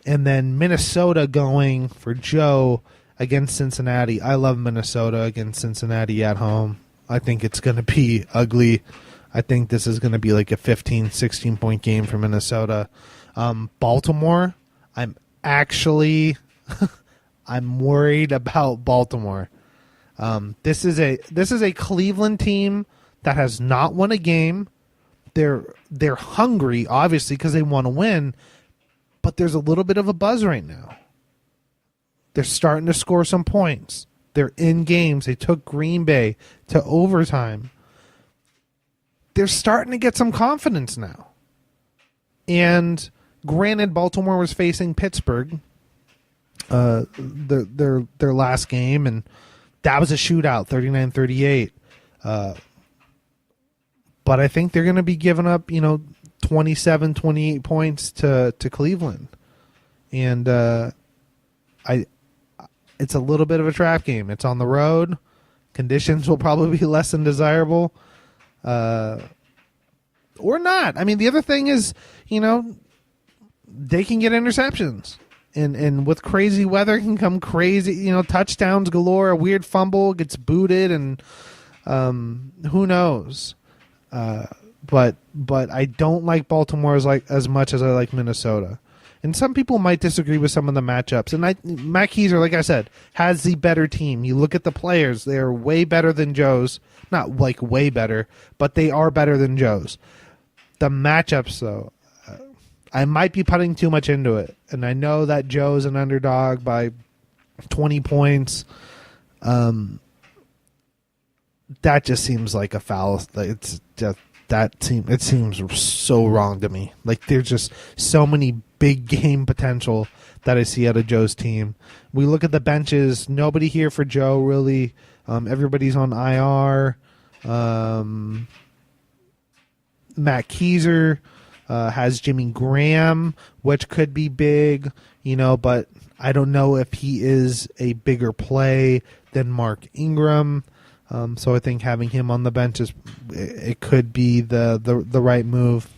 and then Minnesota going for Joe against Cincinnati. I love Minnesota against Cincinnati at home. I think it's going to be ugly. I think this is going to be like a 15, 16-point game for Minnesota. Baltimore, I'm worried about Baltimore. This is a Cleveland team that has not won a game. They're hungry, obviously, because they want to win, but there's a little bit of a buzz right now. They're starting to score some points. They're in games. They took Green Bay to overtime. They're starting to get some confidence now. And granted, Baltimore was facing Pittsburgh, their last game, and that was a shootout, 39-38. But I think they're going to be giving up, 27, 28 points to Cleveland. And it's a little bit of a trap game. It's on the road. Conditions will probably be less than desirable. Or not. I mean, the other thing is, they can get interceptions. And with crazy weather can come crazy, touchdowns galore, a weird fumble gets booted, and who knows. But I don't like Baltimore as much as I like Minnesota. And some people might disagree with some of the matchups. And Matt Kiser, like I said, has the better team. You look at the players; they are way better than Joe's. Not like way better, but they are better than Joe's. The matchups, though, I might be putting too much into it. And I know that Joe's an underdog by 20 points. That just seems like a foul. It's just it seems so wrong to me. Like, there's just so many big game potential that I see out of Joe's team. We look at the benches. Nobody here for Joe, really. Everybody's on IR. Matt Kiser has Jimmy Graham, which could be big, but I don't know if he is a bigger play than Mark Ingram. So I think having him on the bench it could be the right move.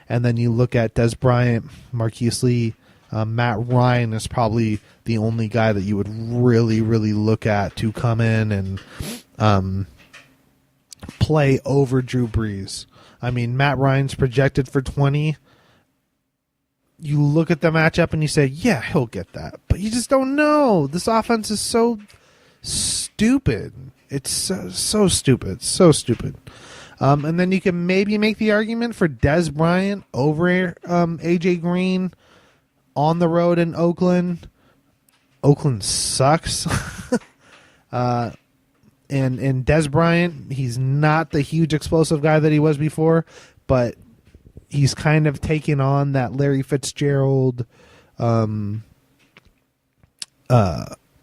And then you look at Des Bryant, Marquise Lee, Matt Ryan is probably the only guy that you would really, really look at to come in and play over Drew Brees. I mean, Matt Ryan's projected for 20. You look at the matchup and you say, yeah, he'll get that. But you just don't know. This offense is so stupid. It's so stupid. So stupid. And then you can maybe make the argument for Des Bryant over A.J. Green on the road in Oakland. Oakland sucks. And Des Bryant, he's not the huge explosive guy that he was before, but he's kind of taken on that Larry Fitzgerald, Anquan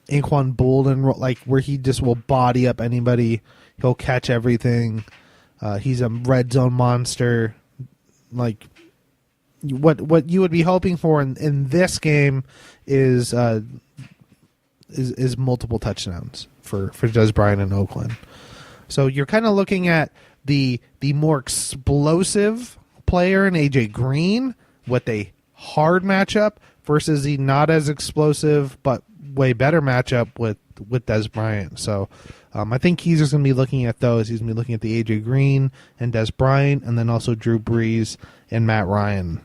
Bolden, like where he just will body up anybody. He'll catch everything. He's a red zone monster. Like what you would be hoping for in this game is multiple touchdowns for Des Bryant in Oakland. So you're kind of looking at the more explosive player in AJ Green with a hard matchup versus the not as explosive but way better matchup with Des Bryant. So I think he's just going to be looking at those. He's going to be looking at the AJ Green and Des Bryant, and then also Drew Brees and Matt Ryan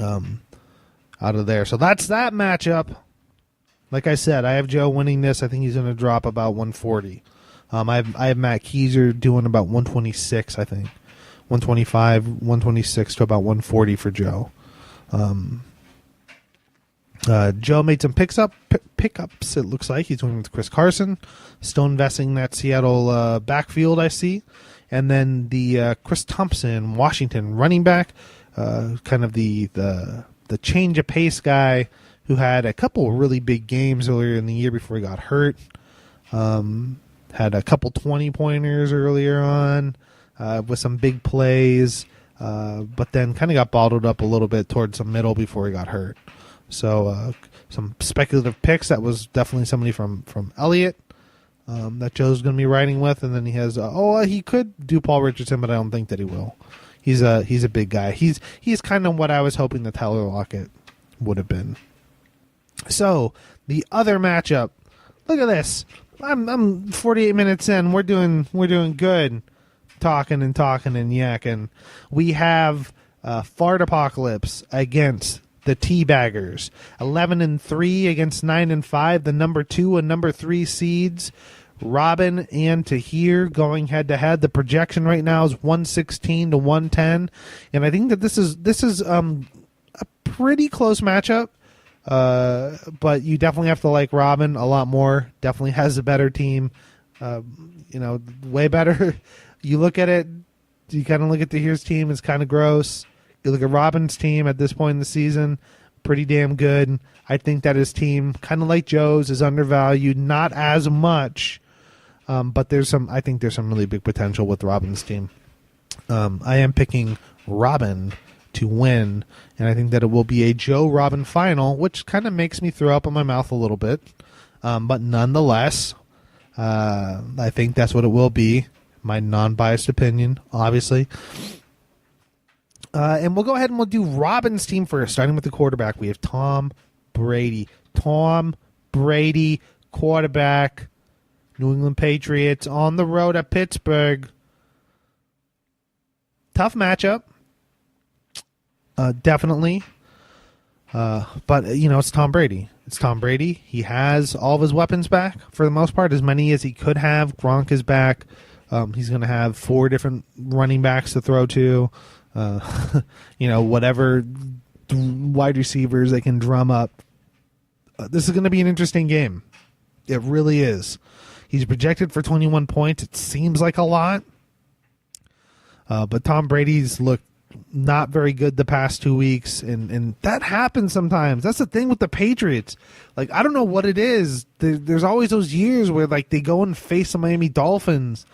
out of there. So that's that matchup. Like I said, I have Joe winning this. I think he's going to drop about 140. I have Matt Kiser doing about 126, I think. 125, 126 to about 140 for Joe. Joe made some pickups, it looks like. He's going with Chris Carson. Still investing in that Seattle backfield, I see. And then the Chris Thompson, Washington running back, kind of the change of pace guy who had a couple of really big games earlier in the year before he got hurt. Had a couple 20-pointers earlier on with some big plays, but then kind of got bottled up a little bit towards the middle before he got hurt. So some speculative picks. That was definitely somebody from Elliott that Joe's going to be riding with. And then he has, he could do Paul Richardson, but I don't think that he will. He's a big guy. He's kind of what I was hoping that Tyler Lockett would have been. So the other matchup, look at this. I'm 48 minutes in. We're doing good, talking and yakking. We have Fart Apocalypse against the Teabaggers, 11-3 against 9-5. The number 2 and number 3 seeds, Robin and Tahir, going head to head. The projection right now is 116 to 110, and I think that this is a pretty close matchup. But you definitely have to like Robin a lot more. Definitely has a better team. Way better. You look at it, you kind of look at Tahir's team, it's kind of gross. You look at Robin's team at this point in the season, pretty damn good. I think that his team, kind of like Joe's, is undervalued, not as much, but I think there's some really big potential with Robin's team. I am picking Robin to win, and I think that it will be a Joe-Robin final, which kind of makes me throw up in my mouth a little bit. But nonetheless, I think that's what it will be. My non-biased opinion, obviously. And we'll go ahead and we'll do Robin's team first, starting with the quarterback. We have Tom Brady. Tom Brady, quarterback, New England Patriots, on the road at Pittsburgh. Tough matchup. Definitely. But, it's Tom Brady. It's Tom Brady. He has all of his weapons back, for the most part, as many as he could have. Gronk is back. He's going to have 4 different running backs to throw to. Whatever wide receivers they can drum up. This is going to be an interesting game. It really is. He's projected for 21 points. It seems like a lot. But Tom Brady's looked not very good the past 2 weeks, and that happens sometimes. That's the thing with the Patriots. Like, I don't know what it is. There's always those years where, like, they go and face the Miami Dolphins,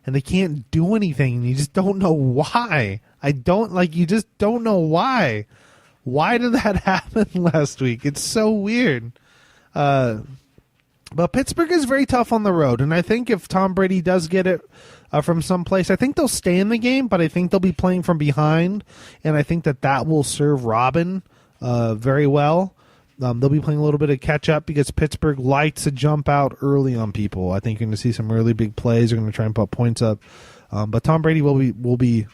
and they can't do anything, and you just don't know why. You just don't know why. Why did that happen last week? It's so weird. But Pittsburgh is very tough on the road, and I think if Tom Brady does get it from someplace, I think they'll stay in the game, but I think they'll be playing from behind, and I think that will serve Robin very well. They'll be playing a little bit of catch-up because Pittsburgh likes to jump out early on people. I think you're going to see some really big plays. They're going to try and put points up. But Tom Brady will be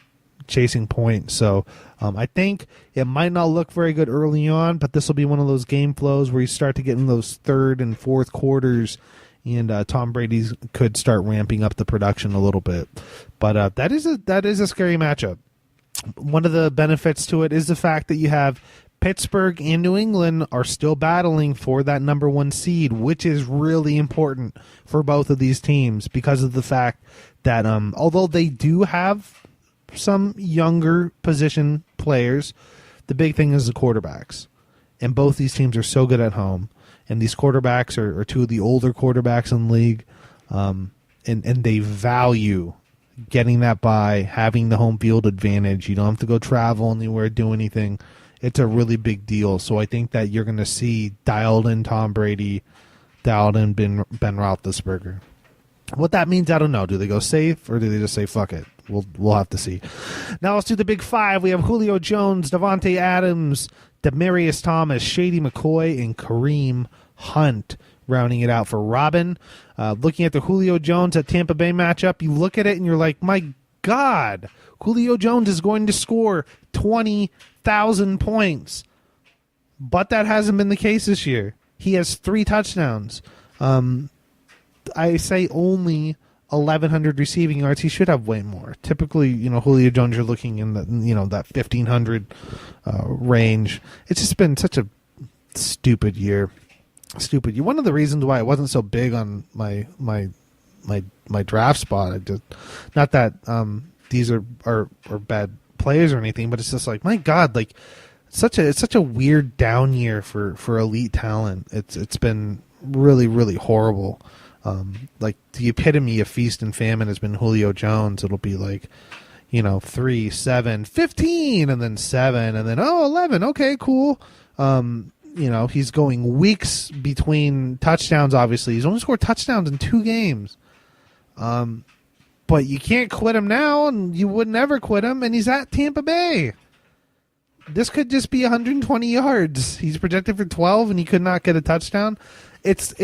chasing points. So I think it might not look very good early on, but this will be one of those game flows where you start to get in those third and fourth quarters, and Tom Brady could start ramping up the production a little bit. But that is a scary matchup. One of the benefits to it is the fact that you have Pittsburgh and New England are still battling for that number 1 seed, which is really important for both of these teams because of the fact that although they do have some younger position players, the big thing is the quarterbacks. And both these teams are so good at home. And these quarterbacks are 2 of the older quarterbacks in the league. And they value getting that bye, having the home field advantage. You don't have to go travel anywhere, do anything. It's a really big deal. So I think that you're going to see dialed-in Tom Brady, dialed-in Ben Roethlisberger. What that means, I don't know. Do they go safe, or do they just say, fuck it? We'll have to see. Now let's do the big 5. We have Julio Jones, Davante Adams, Demaryius Thomas, Shady McCoy, and Kareem Hunt rounding it out for Robin. Looking at the Julio Jones at Tampa Bay matchup, you look at it and you're like, my God, Julio Jones is going to score 20,000 points. But that hasn't been the case this year. He has 3 touchdowns. I say only 1,100 receiving yards. He should have way more. Typically, Julio Jones, you're looking in the, that 1,500 range. It's just been such a stupid year. One of the reasons why I wasn't so big on my draft spot, not that these are bad players or anything, but it's just like, my God, like it's such a weird down year for elite talent. It's been really, really horrible. Like the epitome of feast and famine has been Julio Jones. It'll be like, 3, 7, 15, and then 7, and then 11. Okay, cool. He's going weeks between touchdowns. Obviously, he's only scored touchdowns in 2 games. But you can't quit him now, and you would never quit him. And he's at Tampa Bay. This could just be 120 yards. He's projected for 12, and he could not get a touchdown. It's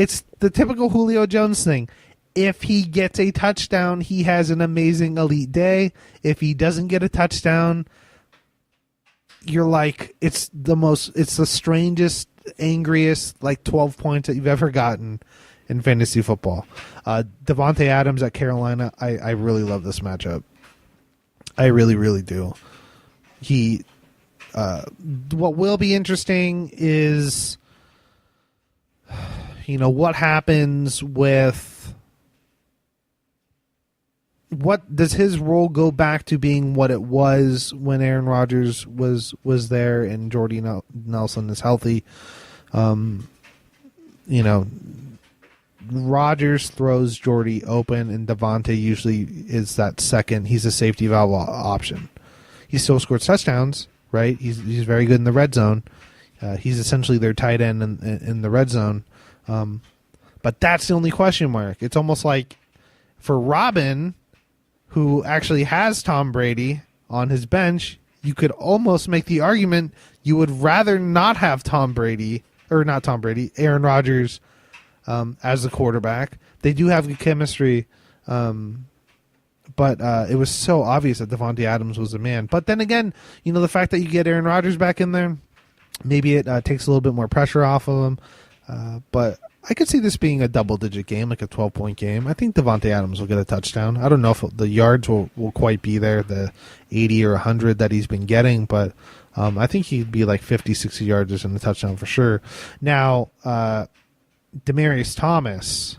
the typical Julio Jones thing. If he gets a touchdown, he has an amazing elite day. If he doesn't get a touchdown, you're like, it's the strangest, angriest, 12 points that you've ever gotten in fantasy football. Davante Adams at Carolina, I really love this matchup. I really, really do. What will be interesting is, what happens with, what does his role go back to being what it was when Aaron Rodgers was there and Jordy Nelson is healthy? Rodgers throws Jordy open, and Devontae usually is that second. He's a safety valve option. He still scores touchdowns, right? He's very good in the red zone. He's essentially their tight end in the red zone. But that's the only question mark. It's almost like for Robin, who actually has Tom Brady on his bench, you could almost make the argument you would rather not have Aaron Rodgers as the quarterback. They do have good chemistry, but it was so obvious that Devontae Adams was the man. But then again, the fact that you get Aaron Rodgers back in there, maybe it takes a little bit more pressure off of him. But I could see this being a double-digit game, like a 12-point game. I think Devontae Adams will get a touchdown. I don't know if the yards will quite be there, the 80 or 100 that he's been getting, but I think he'd be like 50, 60 yards in the touchdown for sure. Now, Demaryius Thomas,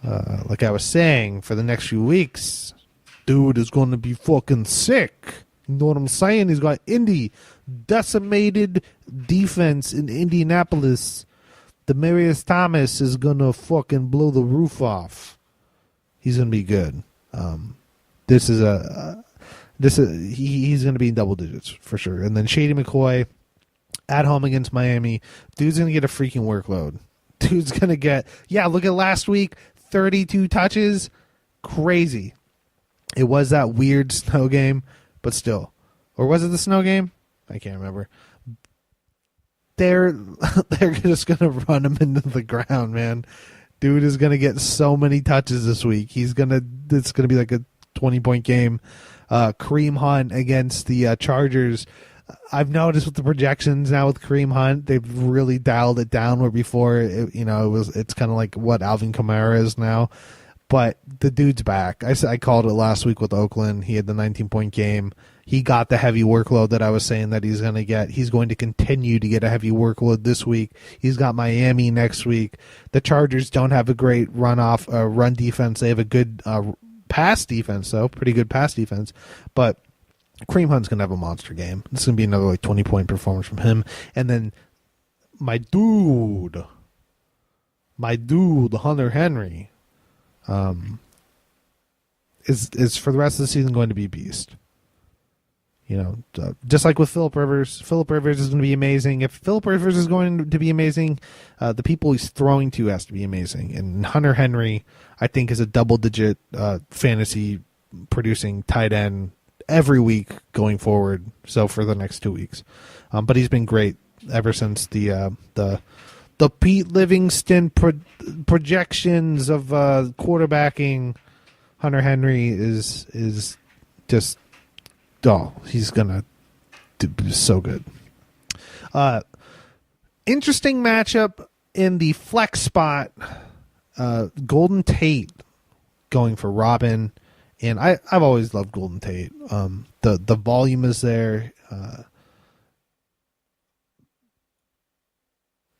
like I was saying, for the next few weeks, dude is going to be fucking sick. You know what I'm saying? He's got decimated defense in Indianapolis. Demaryius Thomas is going to fucking blow the roof off. He's going to be good. He's going to be in double digits for sure. And then Shady McCoy at home against Miami. Dude's going to get a freaking workload. Dude's going to get, look at last week, 32 touches. Crazy. It was that weird snow game, but still. Or was it the snow game? I can't remember. They're just going to run him into the ground, man. Dude is going to get so many touches this week. It's going to be like a 20-point game. Kareem Hunt against the Chargers. I've noticed with the projections now with Kareem Hunt, they've really dialed it down where before it's kind of like what Alvin Kamara is now. But the dude's back. I called it last week with Oakland. He had the 19-point game. He got the heavy workload that I was saying that he's going to get. He's going to continue to get a heavy workload this week. He's got Miami next week. The Chargers don't have a great run defense. They have a good pass defense, though. Pretty good pass defense. But Kareem Hunt's going to have a monster game. This is going to be another 20-point performance from him. And then my dude, Hunter Henry, is for the rest of the season going to be a beast. Just like with Phillip Rivers is going to be amazing. If Phillip Rivers is going to be amazing, the people he's throwing to has to be amazing. And Hunter Henry, I think, is a double-digit fantasy producing tight end every week going forward. So for the next 2 weeks, but he's been great ever since the Pete Livingston projections of quarterbacking. Hunter Henry is just. Oh, he's gonna do so good. Interesting matchup in the flex spot. Golden Tate going for Robin, and I've always loved Golden Tate. The volume is there.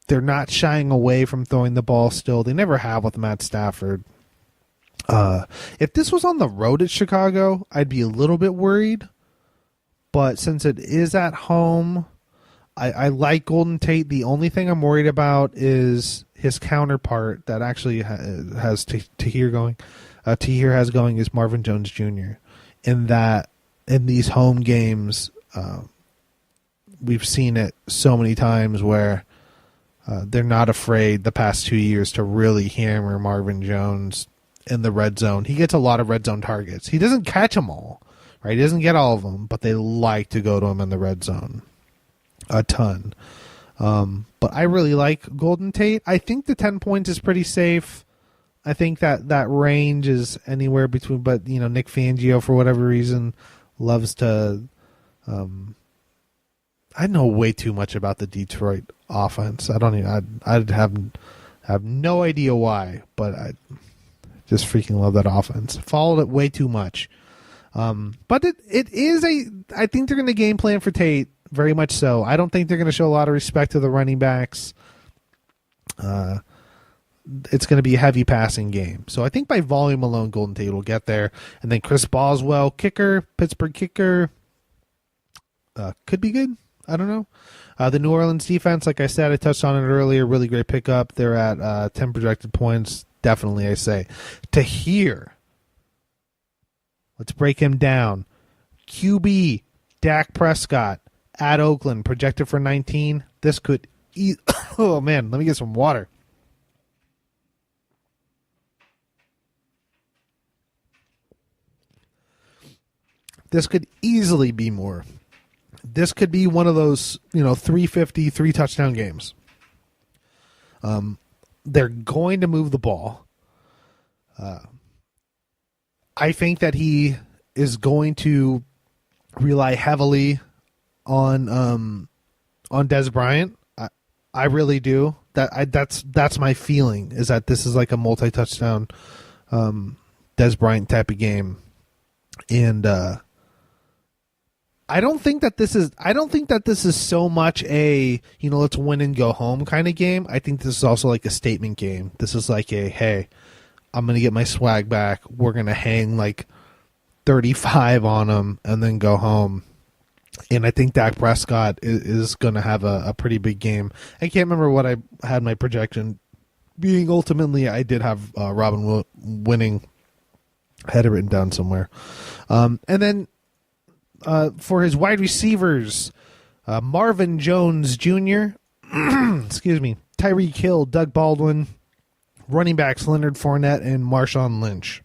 They're not shying away from throwing the ball still. They never have with Matt Stafford. If this was on the road at Chicago, I'd be a little bit worried. But since it is at home, I like Golden Tate. The only thing I'm worried about is his counterpart that actually has Tahir going. Tahir has going is Marvin Jones Jr. In these home games, we've seen it so many times where they're not afraid the past 2 years to really hammer Marvin Jones in the red zone. He gets a lot of red zone targets. He doesn't catch them all. Right, he doesn't get all of them, but they like to go to him in the red zone a ton. But I really like Golden Tate. I think the 10 points is pretty safe. I think that range is anywhere between, but Nick Fangio, for whatever reason, loves to. I know way too much about the Detroit offense. I don't even. I have no idea why, but I just freaking love that offense. Followed it way too much. But it is I think they're going to game plan for Tate, very much so. I don't think they're going to show a lot of respect to the running backs. it's going to be a heavy passing game. So I think by volume alone, Golden Tate will get there. And then Chris Boswell, kicker, Pittsburgh kicker, could be good. I don't know. The New Orleans defense, like I said, I touched on it earlier, really great pickup. They're at 10 projected points. Definitely, I say. Tahir. Let's break him down. QB, Dak Prescott at Oakland, projected for 19. This could... oh, man, let me get some water. This could easily be more. This could be one of those, 350, 3-touchdown games. They're going to move the ball. I think that he is going to rely heavily on Dez Bryant. I really do. That's my feeling, is that this is like a multi-touchdown Dez Bryant type of game. And I don't think that this is so much a, let's win and go home kind of game. I think this is also like a statement game. This is like a, hey, I'm going to get my swag back. We're going to hang like 35 on them and then go home. And I think Dak Prescott is going to have a pretty big game. I can't remember what I had my projection being. Ultimately, I did have Robin winning. I had it written down somewhere. And then for his wide receivers, Marvin Jones Jr., excuse me, Tyreek Hill, Doug Baldwin, running backs Leonard Fournette, and Marshawn Lynch.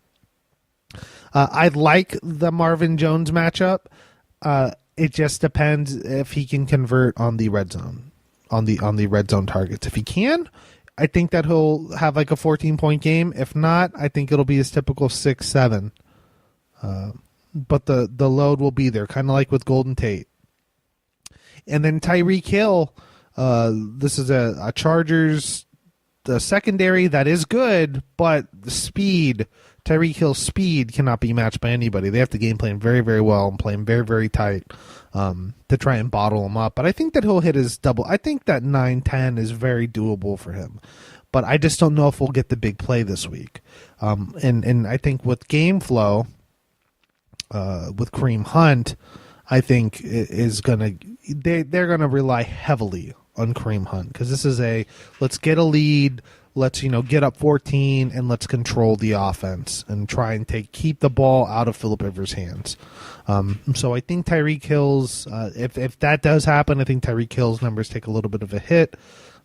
I like the Marvin Jones matchup. It just depends if he can convert on the red zone, on the red zone targets. If he can, I think that he'll have like a 14-point game. If not, I think it'll be his typical 6-7. But the load will be there, kind of like with Golden Tate. And then Tyreek Hill, this is a Chargers, the secondary that is good, but the speed, Tyreek Hill's speed cannot be matched by anybody. They have to game plan very, very well and play him very, very tight to try and bottle him up. But I think that he'll hit his double. I think that 9-10 is very doable for him. But I just don't know if we'll get the big play this week. And I think with game flow, with Kareem Hunt, I think is they're gonna rely heavily on Kareem Hunt, because this is let's get a lead, let's get up 14, and let's control the offense and try and keep the ball out of Phillip Rivers' hands. So I think Tyreek Hill's if that does happen, I think Tyreek Hill's numbers take a little bit of a hit,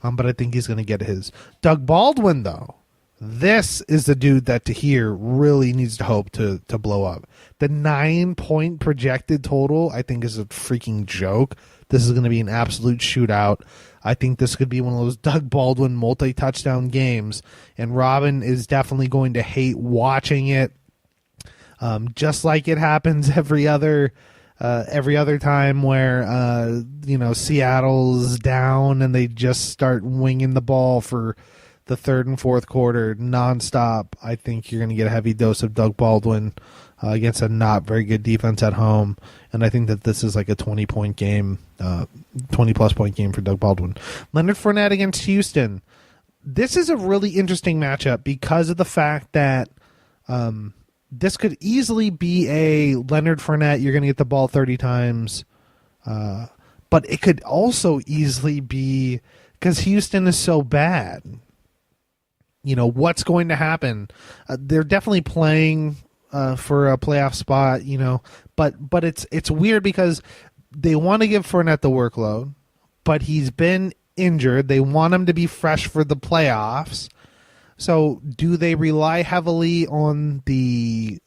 but I think he's going to get his. Doug Baldwin, though, this is the dude that Tahir really needs to hope to blow up. The 9-point projected total, I think, is a freaking joke. This is going to be an absolute shootout. I think this could be one of those Doug Baldwin multi-touchdown games, and Robin is definitely going to hate watching it, just like it happens every other time where Seattle's down and they just start winging the ball for the third and fourth quarter nonstop. I think you're going to get a heavy dose of Doug Baldwin against a not very good defense at home, and I think that this is like a 20-point game, 20-plus point game for Doug Baldwin. Leonard Fournette against Houston. This is a really interesting matchup because of the fact that this could easily be a Leonard Fournette, you're going to get the ball 30 times, but it could also easily be, because Houston is so bad, what's going to happen? They're definitely playing for a playoff spot, but it's weird because they want to give Fournette the workload, but he's been injured. They want him to be fresh for the playoffs. So do they rely heavily on the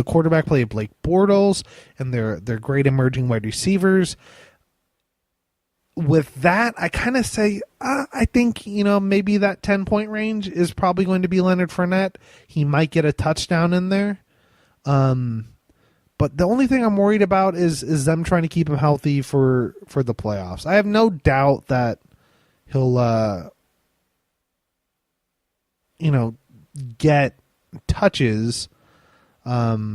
quarterback play of Blake Bortles and their great emerging wide receivers? With that, I kind of say, I think, maybe that 10-point range is probably going to be Leonard Fournette. He might get a touchdown in there. But the only thing I'm worried about is them trying to keep him healthy for the playoffs. I have no doubt that he'll, get touches. But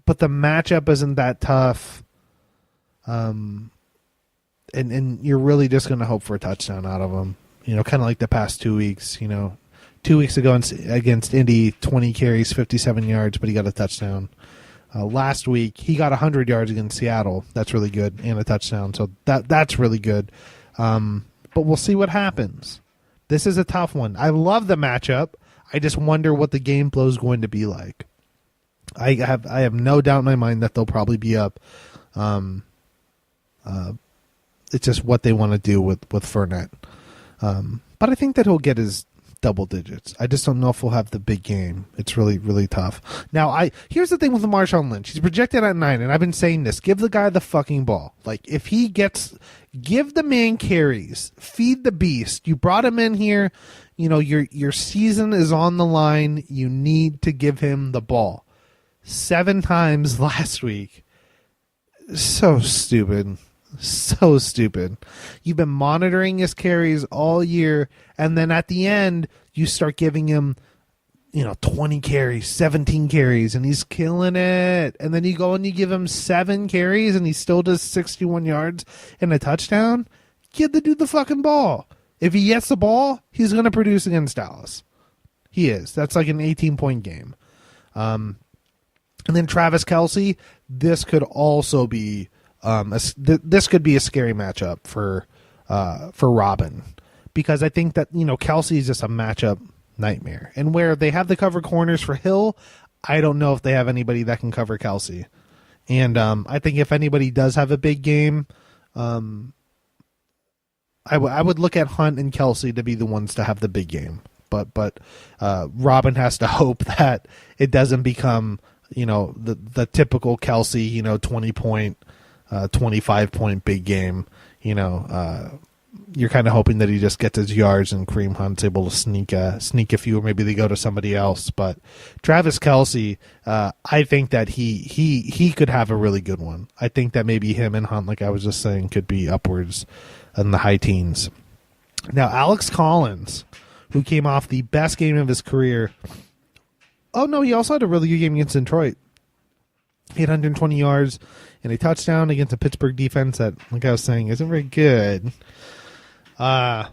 the matchup isn't that tough. And you're really just going to hope for a touchdown out of him. kind of like the past 2 weeks. 2 weeks ago against Indy, 20 carries, 57 yards, but he got a touchdown. Last week, he got 100 yards against Seattle. That's really good, and a touchdown. So that's really good. But we'll see what happens. This is a tough one. I love the matchup. I just wonder what the game flow is going to be like. I have no doubt in my mind that they'll probably be up. It's just what they want to do with Fournette. But I think that he'll get his double digits. I just don't know if we'll have the big game. It's really, really tough. Now, here's the thing with Marshawn Lynch. He's projected at 9, and I've been saying this. Give the guy the fucking ball. Like, if he give the man carries. Feed the beast. You brought him in here. Your season is on the line. You need to give him the ball. 7 times last week. So stupid. So stupid. You've been monitoring his carries all year, and then at the end, you start giving him, 20 carries, 17 carries, and he's killing it. And then you go and you give him 7 carries, and he still does 61 yards and a touchdown. Give the dude the fucking ball. If he gets the ball, he's going to produce against Dallas. He is. That's like an 18-point game. And then Travis Kelce, this could also be this could be a scary matchup for Robin, because I think that Kelce is just a matchup nightmare, and where they have the cover corners for Hill, I don't know if they have anybody that can cover Kelce, and I think if anybody does have a big game, I would look at Hunt and Kelce to be the ones to have the big game, but Robin has to hope that it doesn't become the typical Kelce 20-point. 25-point big game. You're kind of hoping that he just gets his yards and Kareem Hunt's able to sneak a few, or maybe they go to somebody else. But Travis Kelce, I think that he could have a really good one. I think that maybe him and Hunt, like I was just saying, could be upwards in the high teens. Now, Alex Collins, who came off the best game of his career. Oh, no, he also had a really good game against Detroit. 820 yards and a touchdown against a Pittsburgh defense that, like I was saying, isn't very good. But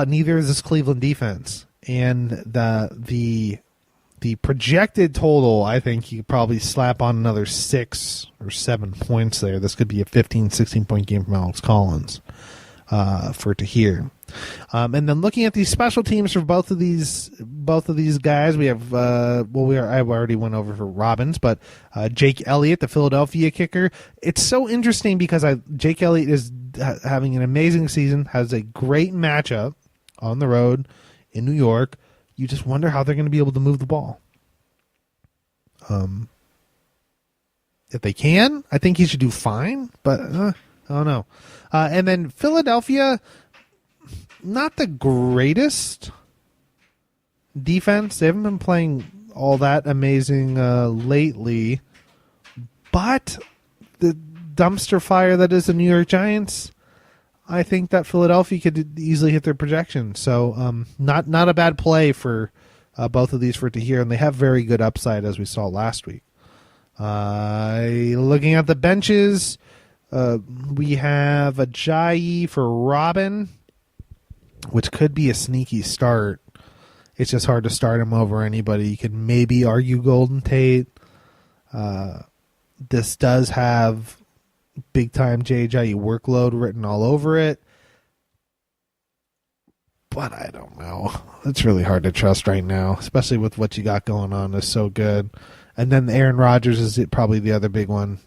neither is this Cleveland defense. And the projected total, I think you could probably slap on another 6 or 7 points there. This could be a 15, 16-point game from Alex Collins for Tahir. And then looking at these special teams for both of these guys, we have I already went over for Robbins, but Jake Elliott, the Philadelphia kicker. It's so interesting because Jake Elliott is having an amazing season, has a great matchup on the road in New York. You just wonder how they're going to be able to move the ball. If they can, I think he should do fine, but I don't know. And then Philadelphia, not the greatest defense. They haven't been playing all that amazing lately. But the dumpster fire that is the New York Giants, I think that Philadelphia could easily hit their projection. So not a bad play for both of these for Tahir, and they have very good upside, as we saw last week. Looking at the benches, we have Ajayi for Robin, which could be a sneaky start. It's just hard to start him over anybody. You could maybe argue Golden Tate. This does have big-time Ajayi workload written all over it. But I don't know. It's really hard to trust right now, especially with what you got going on. It's so good. And then Aaron Rodgers is probably the other big one.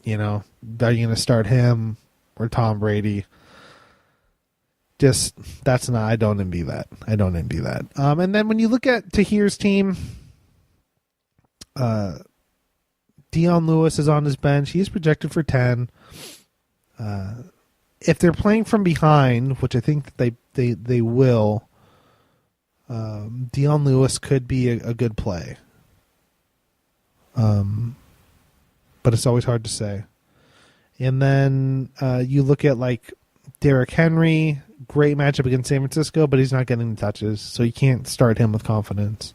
Are you going to start him or Tom Brady? I don't envy that. And then when you look at Tahir's team, Dion Lewis is on his bench. He's projected for 10. If they're playing from behind, which I think that they will, Dion Lewis could be a good play. But it's always hard to say. And then you look at like Derrick Henry, great matchup against San Francisco, but he's not getting the touches, so you can't start him with confidence.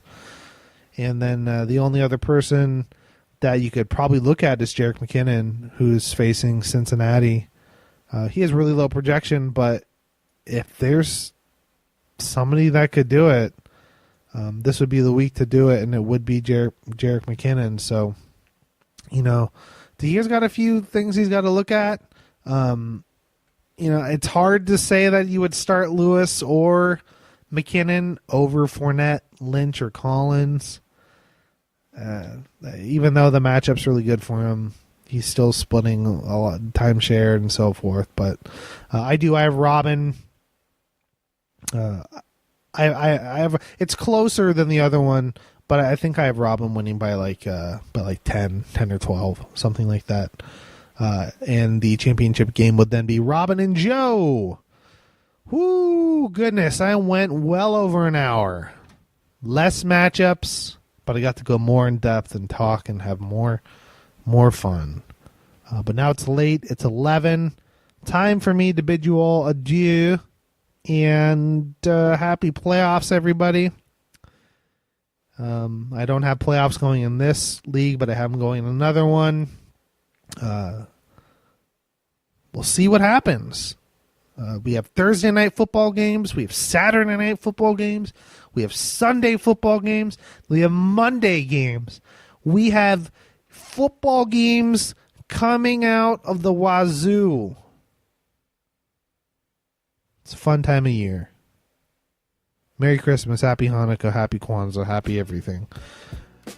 And then the only other person that you could probably look at is Jerick McKinnon, who's facing Cincinnati. He has really low projection, but if there's somebody that could do it, this would be the week to do it, and it would be Jerick McKinnon. So, Tahir's got a few things he's got to look at. It's hard to say that you would start Lewis or McKinnon over Fournette, Lynch, or Collins. Even though the matchup's really good for him, he's still splitting a lot timeshare and so forth. But I have Robin. I have. It's closer than the other one, but I think I have Robin winning by like 10 or 12, something like that. And the championship game would then be Robin and Joe. Whoo, goodness! I went well over an hour. Less matchups, but I got to go more in depth and talk and have more fun. But now it's late. It's 11. Time for me to bid you all adieu. And happy playoffs, everybody. I don't have playoffs going in this league, but I have them going in another one. We'll see what happens. We have Thursday night football games. We have Saturday night football games. We have Sunday football games. We have Monday games. We have football games coming out of the wazoo. It's a fun time of year. Merry Christmas, Happy Hanukkah, Happy Kwanzaa, Happy everything.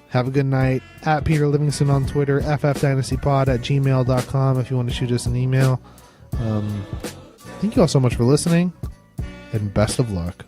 Have a good night. At Peter Livingston on Twitter, ffdynastypod@gmail.com if you want to shoot us an email. Thank you all so much for listening, and best of luck.